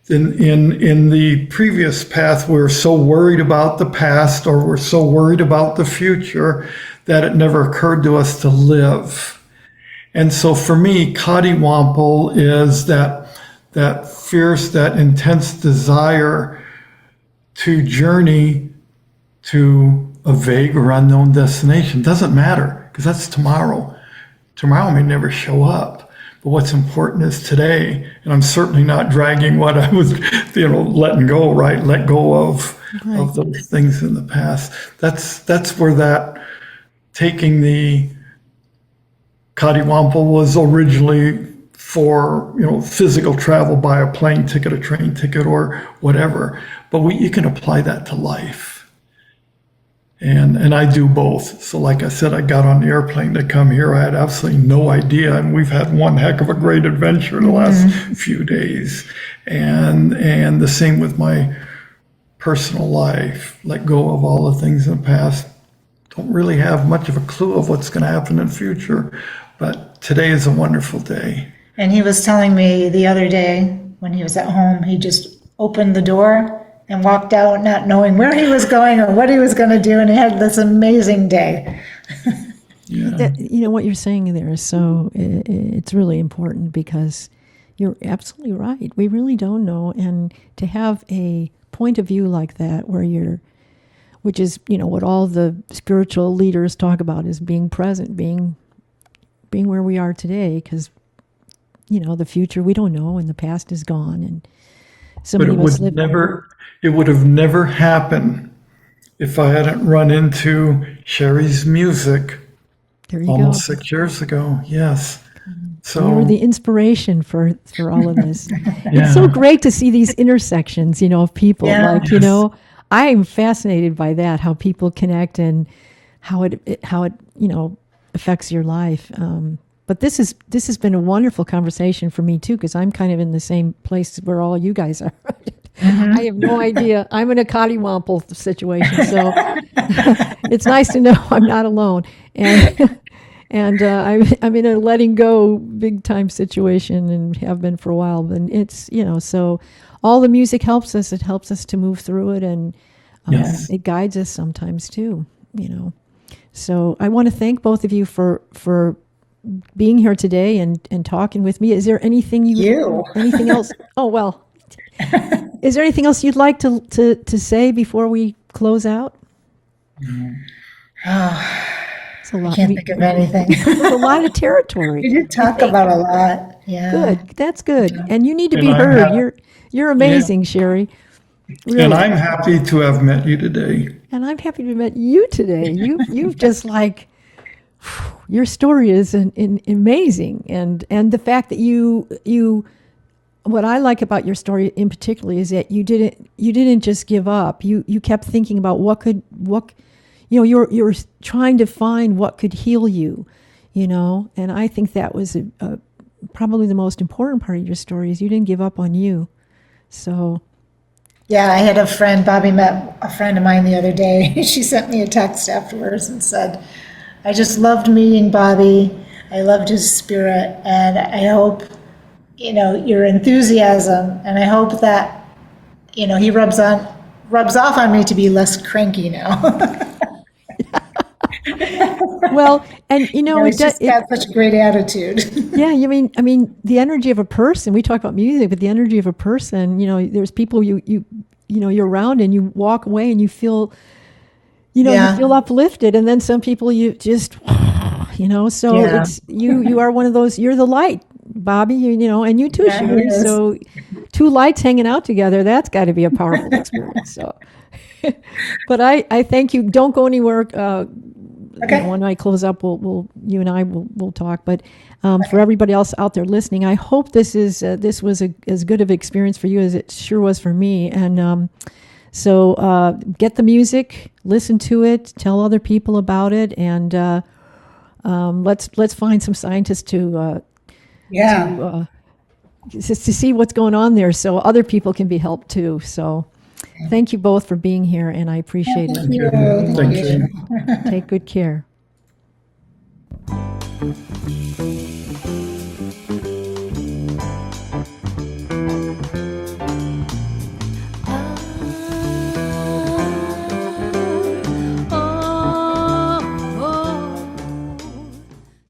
In the previous path, we're so worried about the past, or we're so worried about the future, that it never occurred to us to live. And so for me, Cottywomple is that fierce, that intense desire to journey to a vague or unknown destination. Doesn't matter, because that's tomorrow. Tomorrow may never show up. But what's important is today, and I'm certainly not dragging what I was, letting go, right? Let go of those things in the past. That's where that taking the Cottywomple was originally for, physical travel, buy a plane ticket, a train ticket, or whatever. But you can apply that to life. And I do both. So like I said, I got on the airplane to come here. I had absolutely no idea. And we've had one heck of a great adventure in the last few days. And the same with my personal life. Let go of all the things in the past. Don't really have much of a clue of what's going to happen in the future. But today is a wonderful day. And he was telling me the other day when he was at home, he just opened the door and walked out not knowing where he was going or what he was going to do, and he had this amazing day. Yeah. What you're saying there is it's really important, because you're absolutely right. We really don't know, and to have a point of view like that which is, what all the spiritual leaders talk about, is being present, being where we are today, because, the future we don't know, and the past is gone, and so many of us live. It would have never happened if I hadn't run into Sherry's music There you almost go. 6 years ago. Yes. So You were the inspiration for all of this. yeah. It's so great to see these intersections, of people. Yeah. Like, Yes. I'm fascinated by that, how people connect and how it affects your life. But this has been a wonderful conversation for me too, because I'm kind of in the same place where all you guys are. I have no idea. I'm in a Cottywomple situation, so it's nice to know I'm not alone. And And I'm in a letting go big time situation and have been for a while. And it's, so all the music helps us. It helps us to move through it, and Yes. it guides us sometimes too, So I want to thank both of you for being here today and talking with me. Is there anything anything else? Oh, well, is there anything else you'd like to say before we close out? It's a lot. I can't think of anything. It's a lot of territory. We did talk about a lot. Yeah. Good. That's good. And you need to And be I'm heard. happy- You're amazing, Sherry. Really. And I'm happy to have met you today. And I'm happy to have met you today. You've just your story is amazing, and the fact that you what I like about your story in particular is that you didn't just give up. You kept thinking about you're trying to find what could heal you, and I think that was probably the most important part of your story is you didn't give up on you. So. Yeah, I had a friend, Bobby met a friend of mine the other day. She sent me a text afterwards and said, I just loved meeting Bobby. I loved his spirit, and I hope, your enthusiasm, and I hope that, he rubs off on me to be less cranky now. Well, and He's just got such a great attitude. Yeah, I mean, the energy of a person. We talk about music, but the energy of a person. There's people you're around, and you walk away, and you feel, you feel uplifted, and then some people you just, So it's you are one of those. You're the light, Bobby. And you too, Sherry. So, two lights hanging out together. That's got to be a powerful experience. So, but I thank you. Don't go anywhere. Okay. When I close up, you and I will talk. But for everybody else out there listening, I hope this was as good of an experience for you as it sure was for me. And so get the music, listen to it, tell other people about it, and let's find some scientists to see what's going on there, so other people can be helped too. So. Thank you both for being here, and I appreciate it. Thank you. Thank you. Take good care.